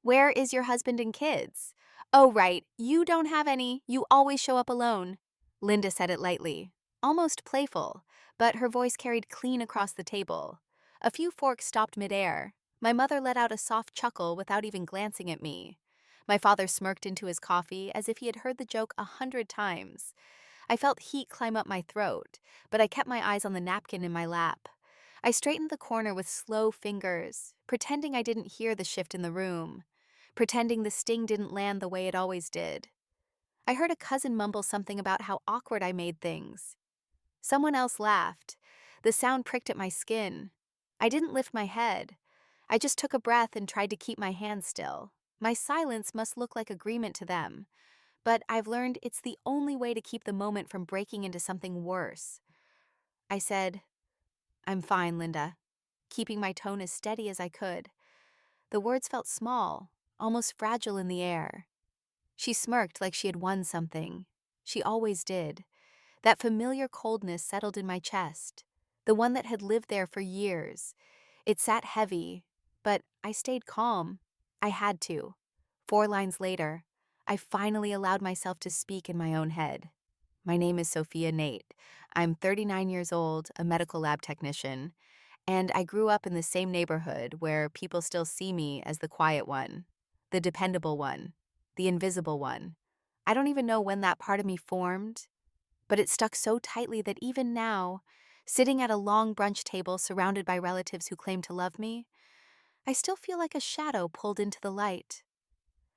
Where is your husband and kids? Oh, right, you don't have any. You always show up alone. Linda said it lightly, almost playful, but her voice carried clean across the table. A few forks stopped midair. My mother let out a soft chuckle without even glancing at me. My father smirked into his coffee as if he had heard the joke 100 times. I felt heat climb up my throat, but I kept my eyes on the napkin in my lap. I straightened the corner with slow fingers, pretending I didn't hear the shift in the room, pretending the sting didn't land the way it always did. I heard a cousin mumble something about how awkward I made things. Someone else laughed. The sound pricked at my skin. I didn't lift my head. I just took a breath and tried to keep my hands still. My silence must look like agreement to them, but I've learned it's the only way to keep the moment from breaking into something worse. I said, "I'm fine, Linda," keeping my tone as steady as I could. The words felt small, almost fragile in the air. She smirked like she had won something. She always did. That familiar coldness settled in my chest, the one that had lived there for years. It sat heavy, but I stayed calm. I had to. 4 lines later, I finally allowed myself to speak in my own head. My name is Sophia Nate. I'm 39 years old, a medical lab technician, and I grew up in the same neighborhood where people still see me as the quiet one, the dependable one, the invisible one. I don't even know when that part of me formed, but it stuck so tightly that even now, sitting at a long brunch table surrounded by relatives who claim to love me, I still feel like a shadow pulled into the light.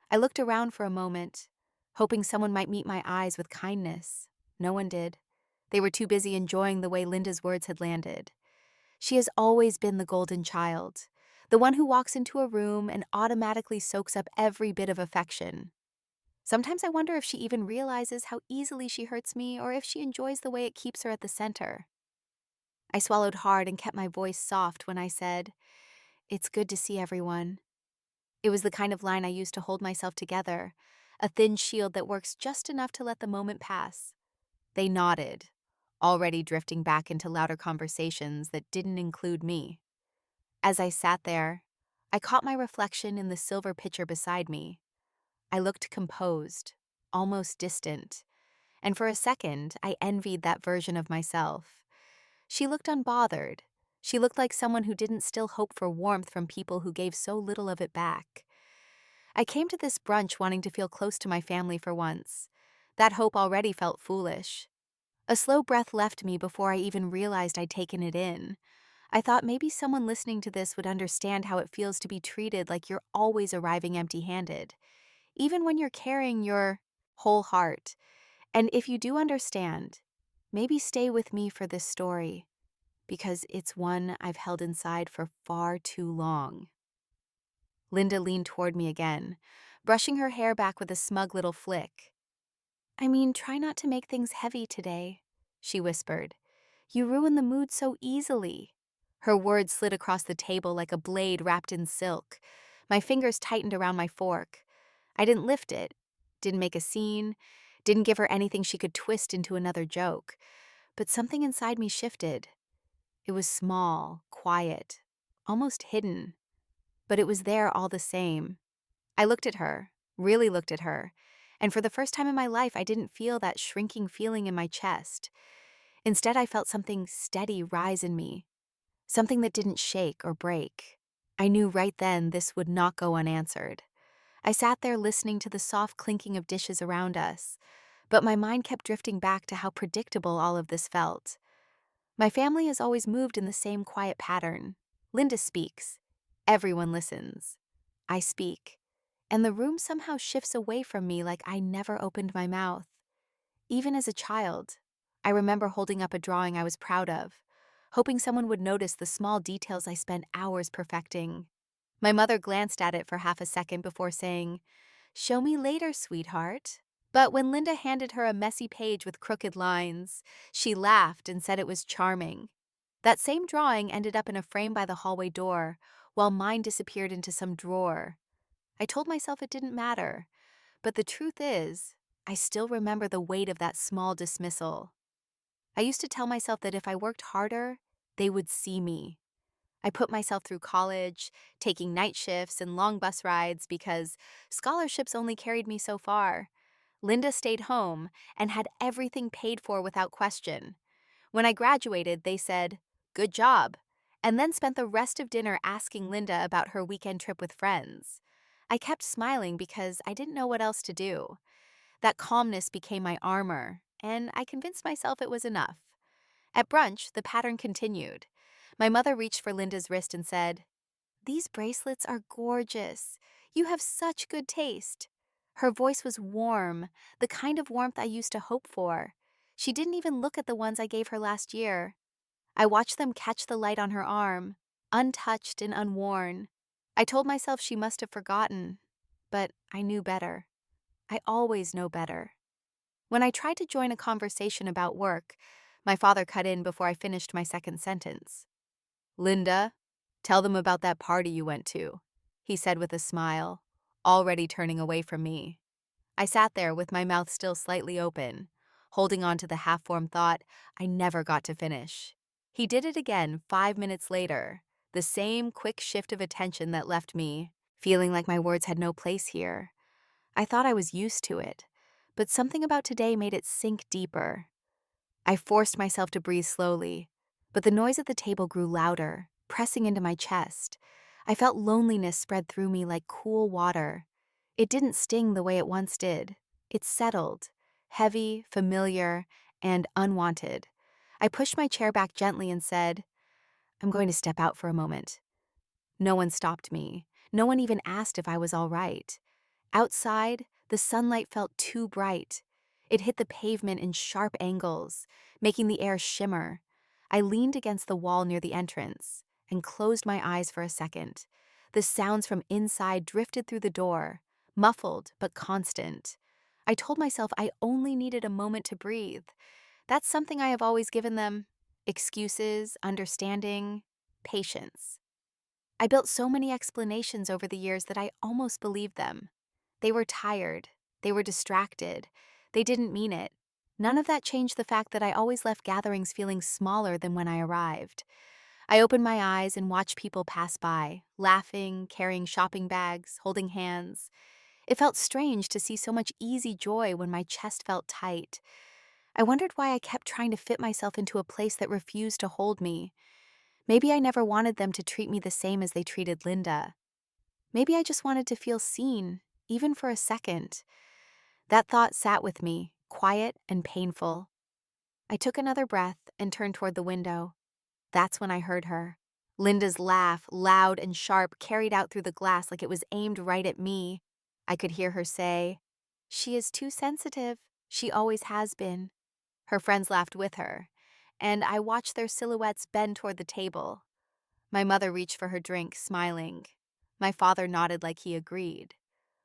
I looked around for a moment, hoping someone might meet my eyes with kindness. No one did. They were too busy enjoying the way Linda's words had landed. She has always been the golden child, the one who walks into a room and automatically soaks up every bit of affection. Sometimes I wonder if she even realizes how easily she hurts me or if she enjoys the way it keeps her at the center. I swallowed hard and kept my voice soft when I said, "It's good to see everyone." It was the kind of line I used to hold myself together, a thin shield that works just enough to let the moment pass. They nodded, already drifting back into louder conversations that didn't include me. As I sat there, I caught my reflection in the silver pitcher beside me. I looked composed, almost distant, and for a second I envied that version of myself. She looked unbothered. She looked like someone who didn't still hope for warmth from people who gave so little of it back. I came to this brunch wanting to feel close to my family for once. That hope already felt foolish. A slow breath left me before I even realized I'd taken it in. I thought maybe someone listening to this would understand how it feels to be treated like you're always arriving empty-handed, even when you're carrying your whole heart. And if you do understand, maybe stay with me for this story, because it's one I've held inside for far too long. Linda leaned toward me again, brushing her hair back with a smug little flick. "I mean, try not to make things heavy today," she whispered. "You ruin the mood so easily." Her words slid across the table like a blade wrapped in silk. My fingers tightened around my fork. I didn't lift it, didn't make a scene, didn't give her anything she could twist into another joke. But something inside me shifted. It was small, quiet, almost hidden. But it was there all the same. I looked at her, really looked at her, and for the first time in my life I didn't feel that shrinking feeling in my chest. Instead, I felt something steady rise in me, something that didn't shake or break. I knew right then this would not go unanswered. I sat there listening to the soft clinking of dishes around us, but my mind kept drifting back to how predictable all of this felt. My family has always moved in the same quiet pattern. Linda speaks. Everyone listens. I speak. And the room somehow shifts away from me like I never opened my mouth. Even as a child, I remember holding up a drawing I was proud of, hoping someone would notice the small details I spent hours perfecting. My mother glanced at it for half a second before saying, "Show me later, sweetheart." But when Linda handed her a messy page with crooked lines, she laughed and said it was charming. That same drawing ended up in a frame by the hallway door, while mine disappeared into some drawer. I told myself it didn't matter, but the truth is, I still remember the weight of that small dismissal. I used to tell myself that if I worked harder, they would see me. I put myself through college, taking night shifts and long bus rides because scholarships only carried me so far. Linda stayed home and had everything paid for without question. When I graduated, they said, "Good job," and then spent the rest of dinner asking Linda about her weekend trip with friends. I kept smiling because I didn't know what else to do. That calmness became my armor, and I convinced myself it was enough. At brunch, the pattern continued. My mother reached for Linda's wrist and said, "These bracelets are gorgeous. You have such good taste." Her voice was warm, the kind of warmth I used to hope for. She didn't even look at the ones I gave her last year. I watched them catch the light on her arm, untouched and unworn. I told myself she must have forgotten, but I knew better. I always know better. When I tried to join a conversation about work, my father cut in before I finished my second sentence. "Linda, tell them about that party you went to," he said with a smile, already turning away from me. I sat there with my mouth still slightly open, holding on to the half-formed thought I never got to finish. He did it again 5 minutes later, the same quick shift of attention that left me feeling like my words had no place here. I thought I was used to it, but something about today made it sink deeper. I forced myself to breathe slowly, but the noise at the table grew louder, pressing into my chest. I felt loneliness spread through me like cool water. It didn't sting the way it once did. It settled, heavy, familiar, and unwanted. I pushed my chair back gently and said, "I'm going to step out for a moment." No one stopped me. No one even asked if I was all right. Outside, the sunlight felt too bright. It hit the pavement in sharp angles, making the air shimmer. I leaned against the wall near the entrance and closed my eyes for a second. The sounds from inside drifted through the door, muffled but constant. I told myself I only needed a moment to breathe. That's something I have always given them: excuses, understanding, patience. I built so many explanations over the years that I almost believed them. They were tired. They were distracted. They didn't mean it. None of that changed the fact that I always left gatherings feeling smaller than when I arrived. I opened my eyes and watched people pass by, laughing, carrying shopping bags, holding hands. It felt strange to see so much easy joy when my chest felt tight. I wondered why I kept trying to fit myself into a place that refused to hold me. Maybe I never wanted them to treat me the same as they treated Linda. Maybe I just wanted to feel seen, even for a second. That thought sat with me, quiet and painful. I took another breath and turned toward the window. That's when I heard her. Linda's laugh, loud and sharp, carried out through the glass like it was aimed right at me. I could hear her say, "She is too sensitive. She always has been." Her friends laughed with her, and I watched their silhouettes bend toward the table. My mother reached for her drink, smiling. My father nodded like he agreed.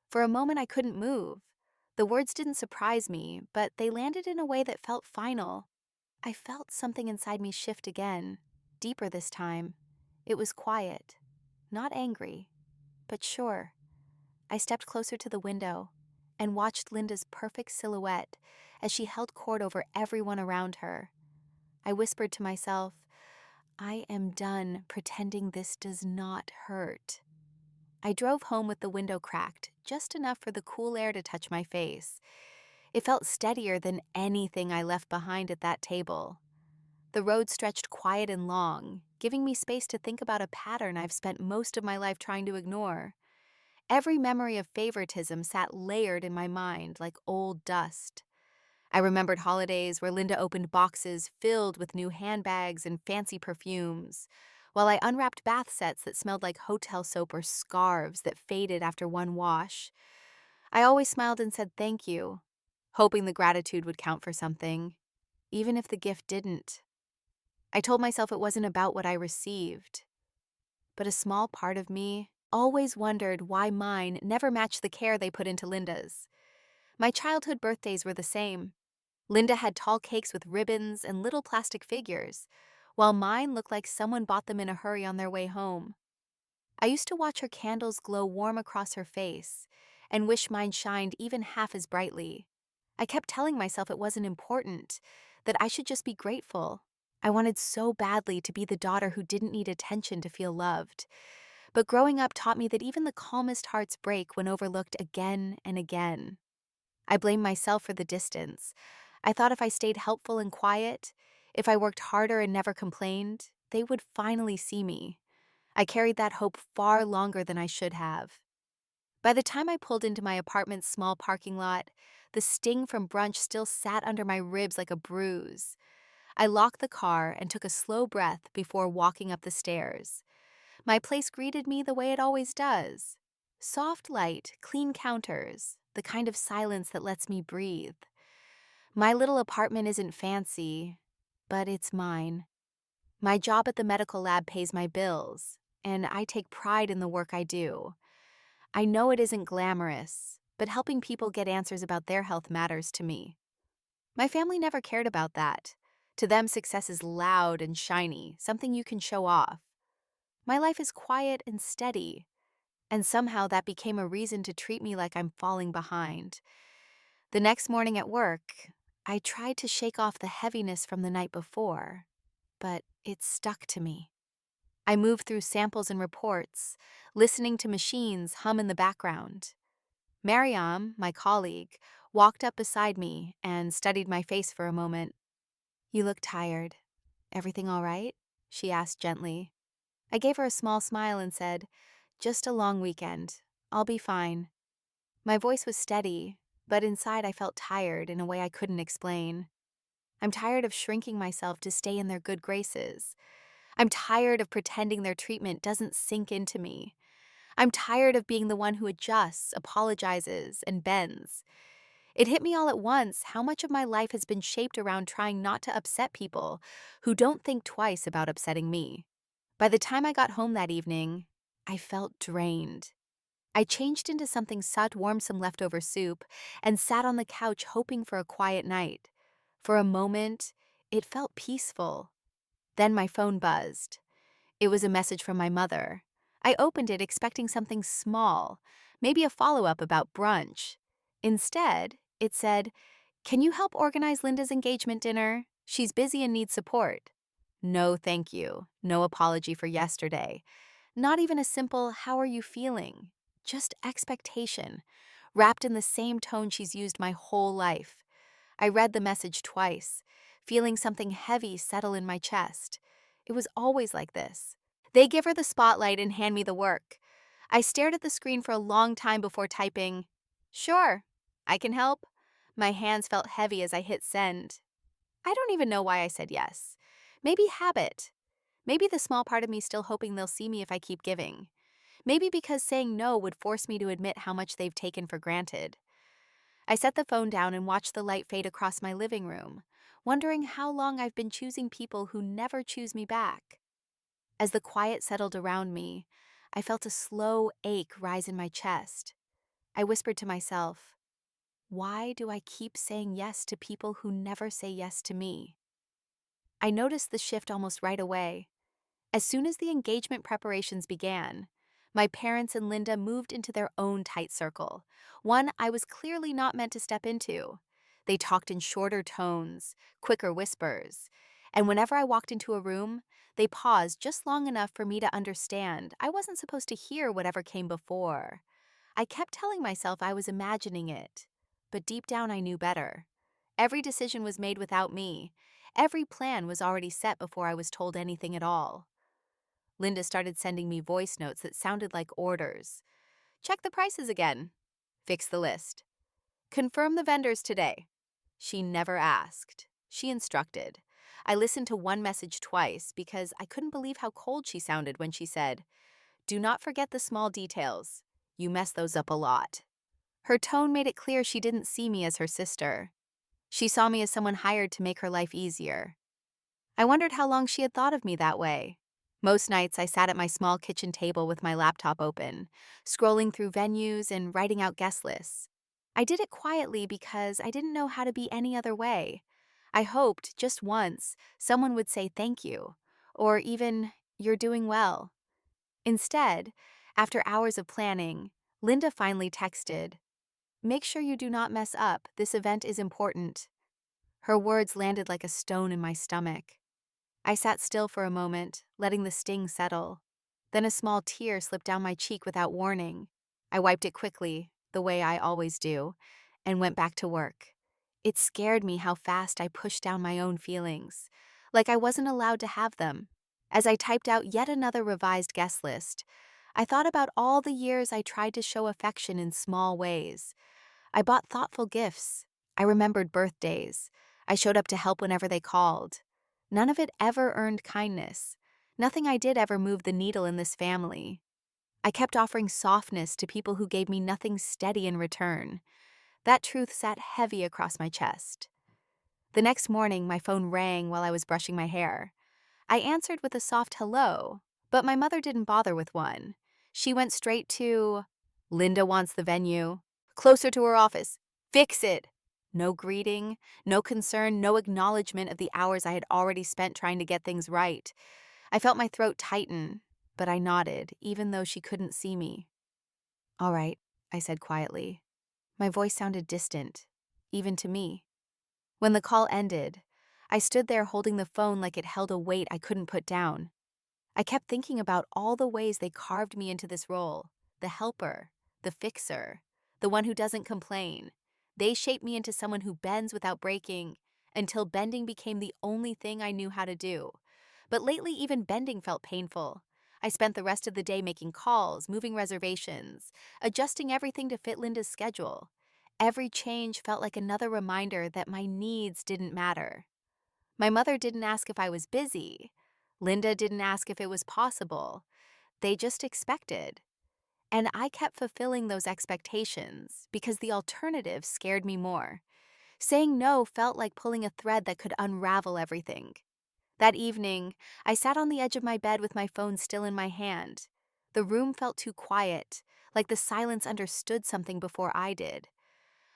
For a moment, I couldn't move. The words didn't surprise me, but they landed in a way that felt final. I felt something inside me shift again, deeper this time. It was quiet, not angry, but sure. I stepped closer to the window and watched Linda's perfect silhouette as she held court over everyone around her. I whispered to myself, "I am done pretending this does not hurt." I drove home with the window cracked, just enough for the cool air to touch my face. It felt steadier than anything I left behind at that table. The road stretched quiet and long, giving me space to think about a pattern I've spent most of my life trying to ignore. Every memory of favoritism sat layered in my mind like old dust. I remembered holidays where Linda opened boxes filled with new handbags and fancy perfumes, while I unwrapped bath sets that smelled like hotel soap or scarves that faded after one wash. I always smiled and said thank you, hoping the gratitude would count for something, even if the gift didn't. I told myself it wasn't about what I received, but a small part of me always wondered why mine never matched the care they put into Linda's. My childhood birthdays were the same. Linda had tall cakes with ribbons and little plastic figures, while mine looked like someone bought them in a hurry on their way home. I used to watch her candles glow warm across her face and wish mine shined even half as brightly. I kept telling myself it wasn't important, that I should just be grateful. I wanted so badly to be the daughter who didn't need attention to feel loved. But growing up taught me that even the calmest hearts break when overlooked again and again. I blamed myself for the distance. I thought if I stayed helpful and quiet, if I worked harder and never complained, they would finally see me. I carried that hope far longer than I should have. By the time I pulled into my apartment's small parking lot, the sting from brunch still sat under my ribs like a bruise. I locked the car and took a slow breath before walking up the stairs. My place greeted me the way it always does. Soft light, clean counters, the kind of silence that lets me breathe. My little apartment isn't fancy, but it's mine. My job at the medical lab pays my bills, and I take pride in the work I do. I know it isn't glamorous, but helping people get answers about their health matters to me. My family never cared about that. To them, success is loud and shiny, something you can show off. My life is quiet and steady, and somehow that became a reason to treat me like I'm falling behind. The next morning at work, I tried to shake off the heaviness from the night before, but it stuck to me. I moved through samples and reports, listening to machines hum in the background. Mariam, my colleague, walked up beside me and studied my face for a moment. "You look tired. Everything all right?" she asked gently. I gave her a small smile and said, "Just a long weekend. I'll be fine." My voice was steady, but inside I felt tired in a way I couldn't explain. I'm tired of shrinking myself to stay in their good graces. I'm tired of pretending their treatment doesn't sink into me. I'm tired of being the one who adjusts, apologizes, and bends. It hit me all at once how much of my life has been shaped around trying not to upset people who don't think twice about upsetting me. By the time I got home that evening, I felt drained. I changed into something Sut, warmed some leftover soup, and sat on the couch hoping for a quiet night. For a moment, it felt peaceful. Then my phone buzzed. It was a message from my mother. I opened it expecting something small, maybe a follow-up about brunch. Instead, it said, "Can you help organize Linda's engagement dinner? She's busy and needs support." No, thank you. No apology for yesterday. Not even a simple, "How are you feeling?" Just expectation, wrapped in the same tone she's used my whole life. I read the message twice, feeling something heavy settle in my chest. It was always like this. They give her the spotlight and hand me the work. I stared at the screen for a long time before typing, "Sure, I can help." My hands felt heavy as I hit send. I don't even know why I said yes. Maybe habit. Maybe the small part of me still hoping they'll see me if I keep giving. Maybe because saying no would force me to admit how much they've taken for granted. I set the phone down and watched the light fade across my living room, wondering how long I've been choosing people who never choose me back. As the quiet settled around me, I felt a slow ache rise in my chest. I whispered to myself, why do I keep saying yes to people who never say yes to me? I noticed the shift almost right away. As soon as the engagement preparations began, my parents and Linda moved into their own tight circle, one I was clearly not meant to step into. They talked in shorter tones, quicker whispers, and whenever I walked into a room, they paused just long enough for me to understand I wasn't supposed to hear whatever came before. I kept telling myself I was imagining it, but deep down I knew better. Every decision was made without me. Every plan was already set before I was told anything at all. Linda started sending me voice notes that sounded like orders. "Check the prices again. Fix the list. Confirm the vendors today." She never asked. She instructed. I listened to one message twice because I couldn't believe how cold she sounded when she said, "Do not forget the small details. You mess those up a lot." Her tone made it clear she didn't see me as her sister. She saw me as someone hired to make her life easier. I wondered how long she had thought of me that way. Most nights I sat at my small kitchen table with my laptop open, scrolling through venues and writing out guest lists. I did it quietly because I didn't know how to be any other way. I hoped, just once, someone would say thank you, or even, "You're doing well." Instead, after hours of planning, Linda finally texted, "Make sure you do not mess up. This event is important." Her words landed like a stone in my stomach. I sat still for a moment, letting the sting settle. Then a small tear slipped down my cheek without warning. I wiped it quickly, the way I always do, and went back to work. It scared me how fast I pushed down my own feelings, like I wasn't allowed to have them. As I typed out yet another revised guest list, I thought about all the years I tried to show affection in small ways. I bought thoughtful gifts. I remembered birthdays. I showed up to help whenever they called. None of it ever earned kindness. Nothing I did ever moved the needle in this family. I kept offering softness to people who gave me nothing steady in return. That truth sat heavy across my chest. The next morning, my phone rang while I was brushing my hair. I answered with a soft hello, but my mother didn't bother with one. She went straight to, "Linda wants the venue. Closer to her office. Fix it." No greeting, no concern, no acknowledgement of the hours I had already spent trying to get things right. I felt my throat tighten, but I nodded, even though she couldn't see me. "All right," I said quietly. My voice sounded distant, even to me. When the call ended, I stood there holding the phone like it held a weight I couldn't put down. I kept thinking about all the ways they carved me into this role: the helper, the fixer, the one who doesn't complain. They shaped me into someone who bends without breaking, until bending became the only thing I knew how to do. But lately, even bending felt painful. I spent the rest of the day making calls, moving reservations, adjusting everything to fit Linda's schedule. Every change felt like another reminder that my needs didn't matter. My mother didn't ask if I was busy. Linda didn't ask if it was possible. They just expected. And I kept fulfilling those expectations because the alternative scared me more. Saying no felt like pulling a thread that could unravel everything. That evening, I sat on the edge of my bed with my phone still in my hand. The room felt too quiet, like the silence understood something before I did.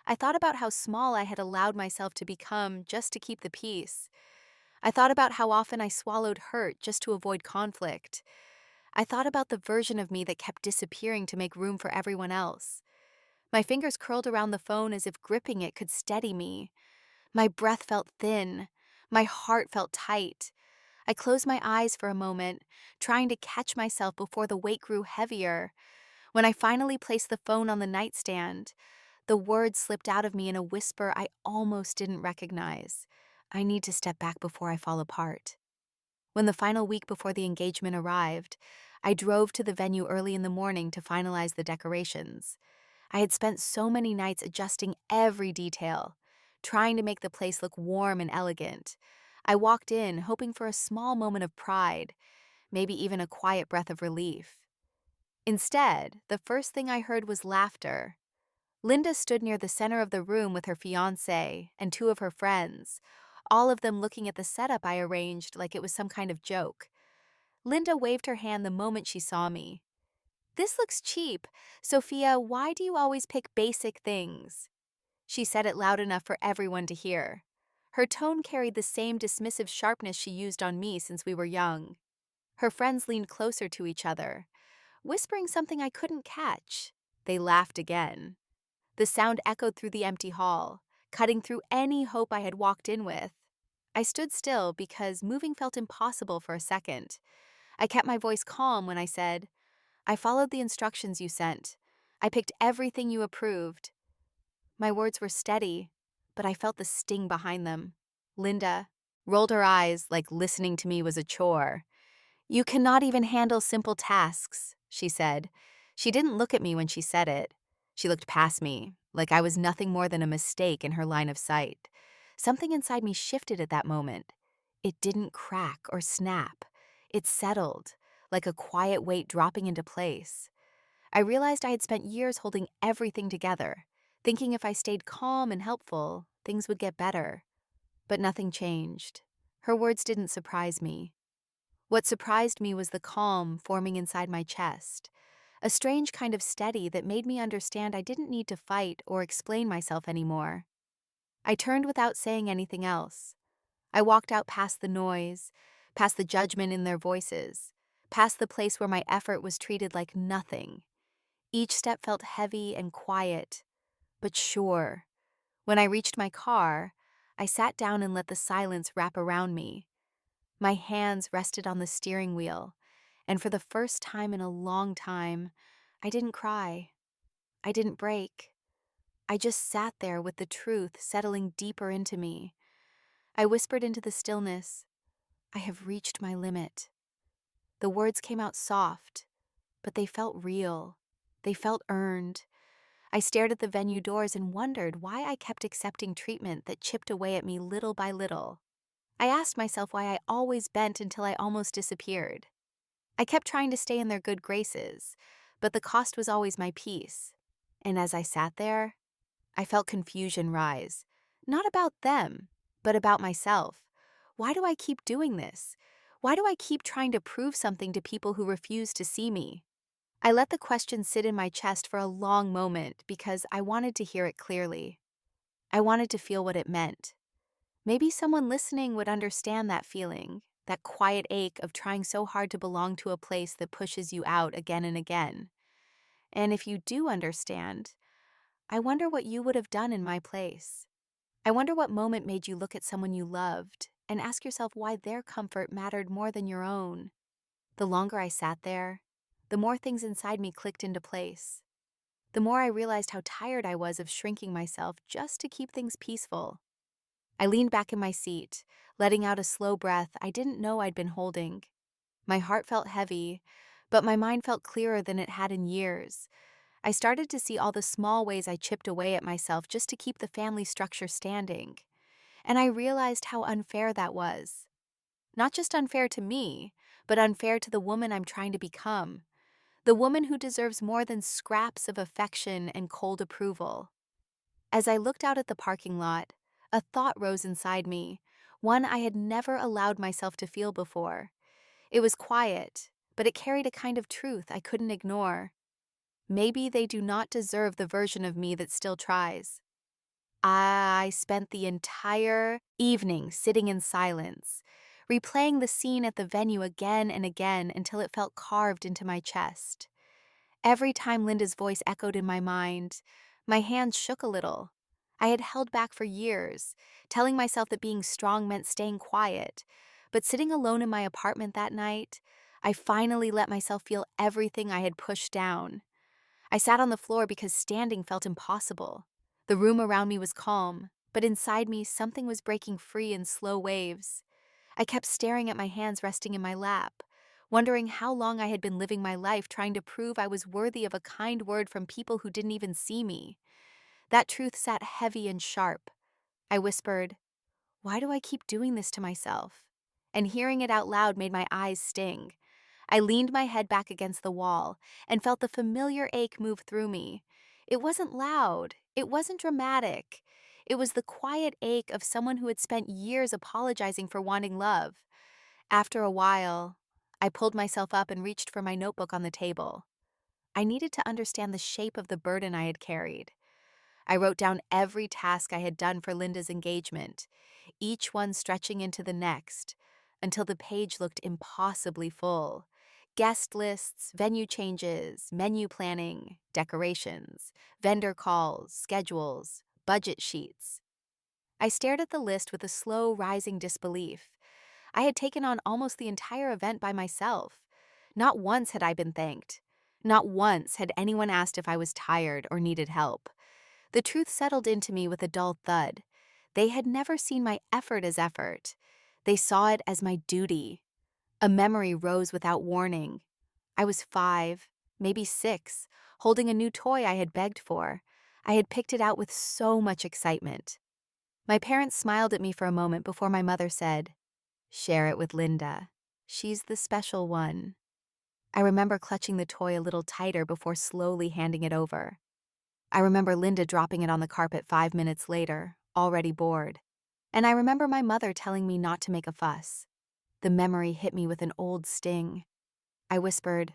I thought about how small I had allowed myself to become just to keep the peace. I thought about how often I swallowed hurt just to avoid conflict. I thought about the version of me that kept disappearing to make room for everyone else. My fingers curled around the phone as if gripping it could steady me. My breath felt thin. My heart felt tight. I closed my eyes for a moment, trying to catch myself before the weight grew heavier. When I finally placed the phone on the nightstand, the words slipped out of me in a whisper I almost didn't recognize. "I need to step back before I fall apart." When the final week before the engagement arrived, I drove to the venue early in the morning to finalize the decorations. I had spent so many nights adjusting every detail, trying to make the place look warm and elegant. I walked in, hoping for a small moment of pride, maybe even a quiet breath of relief. Instead, the first thing I heard was laughter. Linda stood near the center of the room with her fiancé and two of her friends, all of them looking at the setup I arranged like it was some kind of joke. Linda waved her hand the moment she saw me. "This looks cheap. Sophia, why do you always pick basic things?" She said it loud enough for everyone to hear. Her tone carried the same dismissive sharpness she used on me since we were young. Her friends leaned closer to each other, whispering something I couldn't catch. They laughed again. The sound echoed through the empty hall, cutting through any hope I had walked in with. I stood still because moving felt impossible for a second. I kept my voice calm when I said, "I followed the instructions you sent. I picked everything you approved." My words were steady, but I felt the sting behind them. Linda rolled her eyes like listening to me was a chore. "You cannot even handle simple tasks," she said. She didn't look at me when she said it. She looked past me, like I was nothing more than a mistake in her line of sight. Something inside me shifted at that moment. It didn't crack or snap. It settled, like a quiet weight dropping into place. I realized I had spent years holding everything together, thinking if I stayed calm and helpful, things would get better. But nothing changed. Her words didn't surprise me. What surprised me was the calm forming inside my chest, a strange kind of steady that made me understand I didn't need to fight or explain myself anymore. I turned without saying anything else. I walked out past the noise, past the judgment in their voices, past the place where my effort was treated like nothing. Each step felt heavy and quiet, but sure. When I reached my car, I sat down and let the silence wrap around me. My hands rested on the steering wheel, and for the first time in a long time, I didn't cry. I didn't break. I just sat there with the truth settling deeper into me. I whispered into the stillness, "I have reached my limit." The words came out soft, but they felt real. They felt earned. I stared at the venue doors and wondered why I kept accepting treatment that chipped away at me little by little. I asked myself why I always bent until I almost disappeared. I kept trying to stay in their good graces, but the cost was always my peace. And as I sat there, I felt confusion rise. Not about them, but about myself. Why do I keep doing this? Why do I keep trying to prove something to people who refuse to see me? I let the question sit in my chest for a long moment because I wanted to hear it clearly. I wanted to feel what it meant. Maybe someone listening would understand that feeling, that quiet ache of trying so hard to belong to a place that pushes you out again and again. And if you do understand, I wonder what you would have done in my place. I wonder what moment made you look at someone you loved and ask yourself why their comfort mattered more than your own. The longer I sat there, the more things inside me clicked into place. The more I realized how tired I was of shrinking myself just to keep things peaceful. I leaned back in my seat, letting out a slow breath I didn't know I'd been holding. My heart felt heavy, but my mind felt clearer than it had in years. I started to see all the small ways I chipped away at myself just to keep the family structure standing. And I realized how unfair that was. Not just unfair to me, but unfair to the woman I'm trying to become. The woman who deserves more than scraps of affection and cold approval. As I looked out at the parking lot, a thought rose inside me, one I had never allowed myself to feel before. It was quiet, but it carried a kind of truth I couldn't ignore. Maybe they do not deserve the version of me that still tries. I spent the entire evening sitting in silence, replaying the scene at the venue again and again until it felt carved into my chest. Every time Linda's voice echoed in my mind, my hands shook a little. I had held back for years, telling myself that being strong meant staying quiet. But sitting alone in my apartment that night, I finally let myself feel everything I had pushed down. I sat on the floor because standing felt impossible. The room around me was calm, but inside me something was breaking free in slow waves. I kept staring at my hands resting in my lap, wondering how long I had been living my life trying to prove I was worthy of a kind word from people who didn't even see me. That truth sat heavy and sharp. I whispered, "Why do I keep doing this to myself?" And hearing it out loud made my eyes sting. I leaned my head back against the wall and felt the familiar ache move through me. It wasn't loud. It wasn't dramatic. It was the quiet ache of someone who had spent years apologizing for wanting love. After a while, I pulled myself up and reached for my notebook on the table. I needed to understand the shape of the burden I had carried. I wrote down every task I had done for Linda's engagement, each one stretching into the next, until the page looked impossibly full. Guest lists, venue changes, menu planning, decorations, vendor calls, schedules, budget sheets. I stared at the list with a slow, rising disbelief. I had taken on almost the entire event by myself. Not once had I been thanked. Not once had anyone asked if I was tired or needed help. The truth settled into me with a dull thud. They had never seen my effort as effort. They saw it as my duty. A memory rose without warning. I was 5, maybe 6, holding a new toy I had begged for. I had picked it out with so much excitement. My parents smiled at me for a moment before my mother said, "Share it with Linda. She's the special one." I remember clutching the toy a little tighter before slowly handing it over. I remember Linda dropping it on the carpet 5 minutes later, already bored. And I remember my mother telling me not to make a fuss. The memory hit me with an old sting. I whispered,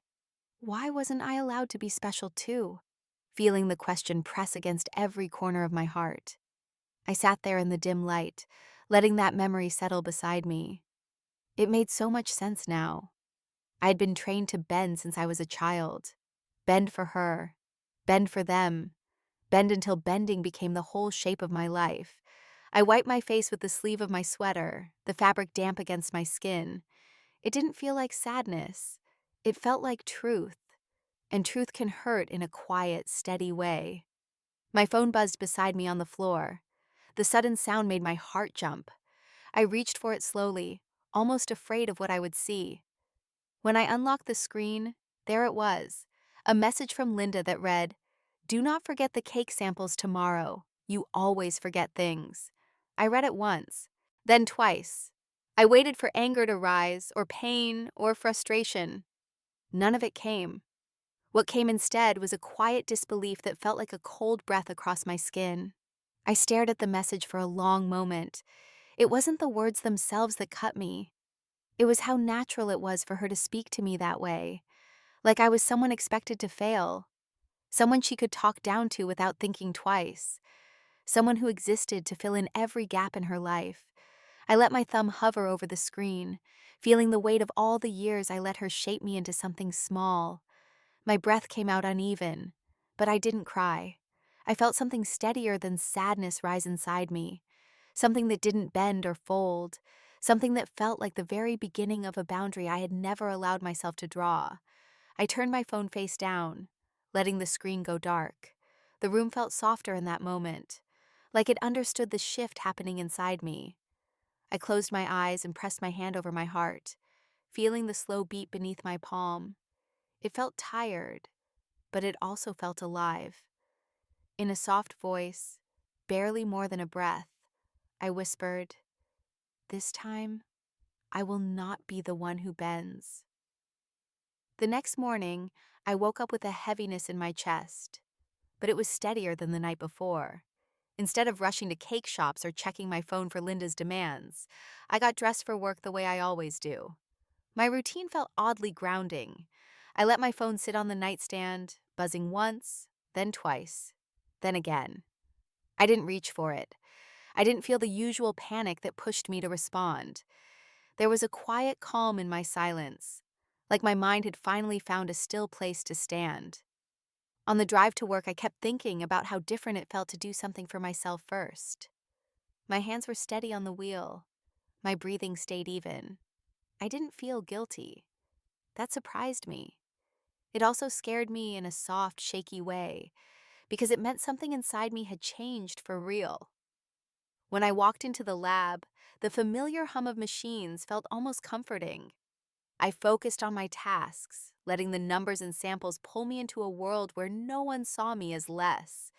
"Why wasn't I allowed to be special too?" Feeling the question press against every corner of my heart. I sat there in the dim light, letting that memory settle beside me. It made so much sense now. I had been trained to bend since I was a child. Bend for her. Bend for them. Bend until bending became the whole shape of my life. I wiped my face with the sleeve of my sweater, the fabric damp against my skin. It didn't feel like sadness. It felt like truth, and truth can hurt in a quiet, steady way. My phone buzzed beside me on the floor. The sudden sound made my heart jump. I reached for it slowly, almost afraid of what I would see. When I unlocked the screen, there it was, a message from Linda that read, "Do not forget the cake samples tomorrow. You always forget things." I read it once, then twice. I waited for anger to rise, or pain, or frustration. None of it came. What came instead was a quiet disbelief that felt like a cold breath across my skin. I stared at the message for a long moment. It wasn't the words themselves that cut me. It was how natural it was for her to speak to me that way, like I was someone expected to fail, someone she could talk down to without thinking twice, someone who existed to fill in every gap in her life. I let my thumb hover over the screen, feeling the weight of all the years I let her shape me into something small. My breath came out uneven, but I didn't cry. I felt something steadier than sadness rise inside me, something that didn't bend or fold, something that felt like the very beginning of a boundary I had never allowed myself to draw. I turned my phone face down, letting the screen go dark. The room felt softer in that moment, like it understood the shift happening inside me. I closed my eyes and pressed my hand over my heart, feeling the slow beat beneath my palm. It felt tired, but it also felt alive. In a soft voice, barely more than a breath, I whispered, "This time, I will not be the one who bends." The next morning, I woke up with a heaviness in my chest, but it was steadier than the night before. Instead of rushing to cake shops or checking my phone for Linda's demands, I got dressed for work the way I always do. My routine felt oddly grounding. I let my phone sit on the nightstand, buzzing once, then twice, then again. I didn't reach for it. I didn't feel the usual panic that pushed me to respond. There was a quiet calm in my silence, like my mind had finally found a still place to stand. On the drive to work, I kept thinking about how different it felt to do something for myself first. My hands were steady on the wheel. My breathing stayed even. I didn't feel guilty. That surprised me. It also scared me in a soft, shaky way, because it meant something inside me had changed for real. When I walked into the lab, the familiar hum of machines felt almost comforting. I focused on my tasks, letting the numbers and samples pull me into a world where no one saw me as less.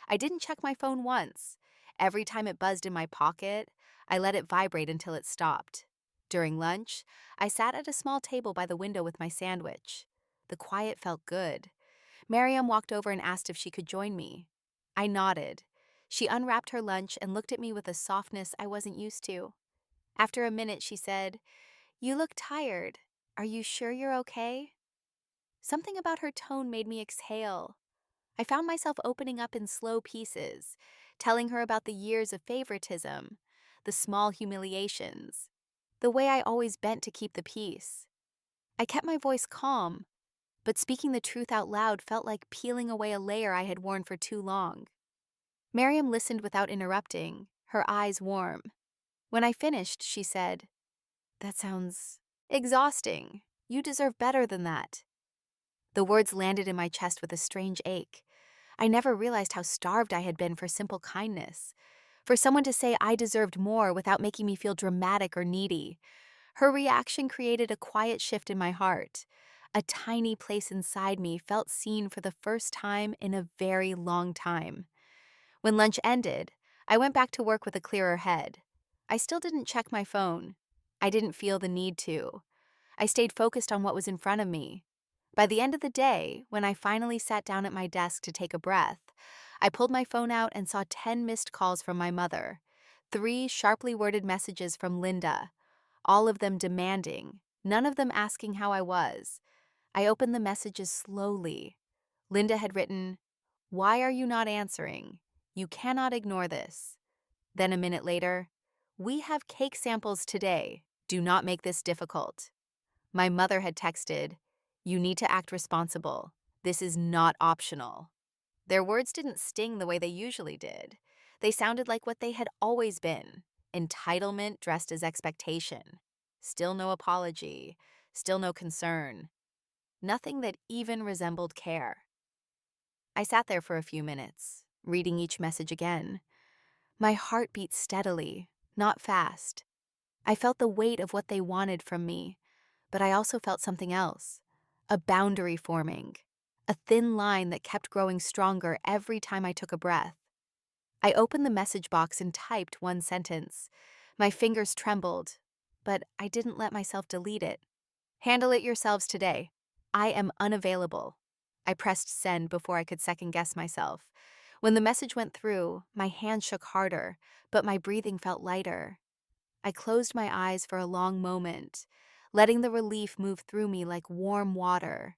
I didn't check my phone once. Every time it buzzed in my pocket, I let it vibrate until it stopped. During lunch, I sat at a small table by the window with my sandwich. The quiet felt good. Miriam walked over and asked if she could join me. I nodded. She unwrapped her lunch and looked at me with a softness I wasn't used to. After a minute, she said, "You look tired. Are you sure you're okay?" Something about her tone made me exhale. I found myself opening up in slow pieces, telling her about the years of favoritism, the small humiliations, the way I always bent to keep the peace. I kept my voice calm, but speaking the truth out loud felt like peeling away a layer I had worn for too long. Miriam listened without interrupting, her eyes warm. When I finished, she said, "That sounds exhausting. You deserve better than that." The words landed in my chest with a strange ache. I never realized how starved I had been for simple kindness, for someone to say I deserved more without making me feel dramatic or needy. Her reaction created a quiet shift in my heart. A tiny place inside me felt seen for the first time in a very long time. When lunch ended, I went back to work with a clearer head. I still didn't check my phone. I didn't feel the need to. I stayed focused on what was in front of me. By the end of the day, when I finally sat down at my desk to take a breath, I pulled my phone out and saw 10 missed calls from my mother, 3 sharply worded messages from Linda, all of them demanding, none of them asking how I was. I opened the messages slowly. Linda had written, "Why are you not answering? You cannot ignore this." Then a minute later, "We have cake samples today. Do not make this difficult." My mother had texted, "You need to act responsible. This is not optional." Their words didn't sting the way they usually did. They sounded like what they had always been: entitlement dressed as expectation. Still no apology, still no concern, nothing that even resembled care. I sat there for a few minutes, reading each message again. My heart beat steadily, not fast. I felt the weight of what they wanted from me, but I also felt something else: a boundary forming, a thin line that kept growing stronger every time I took a breath. I opened the message box and typed one sentence. My fingers trembled, but I didn't let myself delete it. "Handle it yourselves today. I am unavailable." I pressed send before I could second guess myself. When the message went through, my hand shook harder, but my breathing felt lighter. I closed my eyes for a long moment, letting the relief move through me like warm water.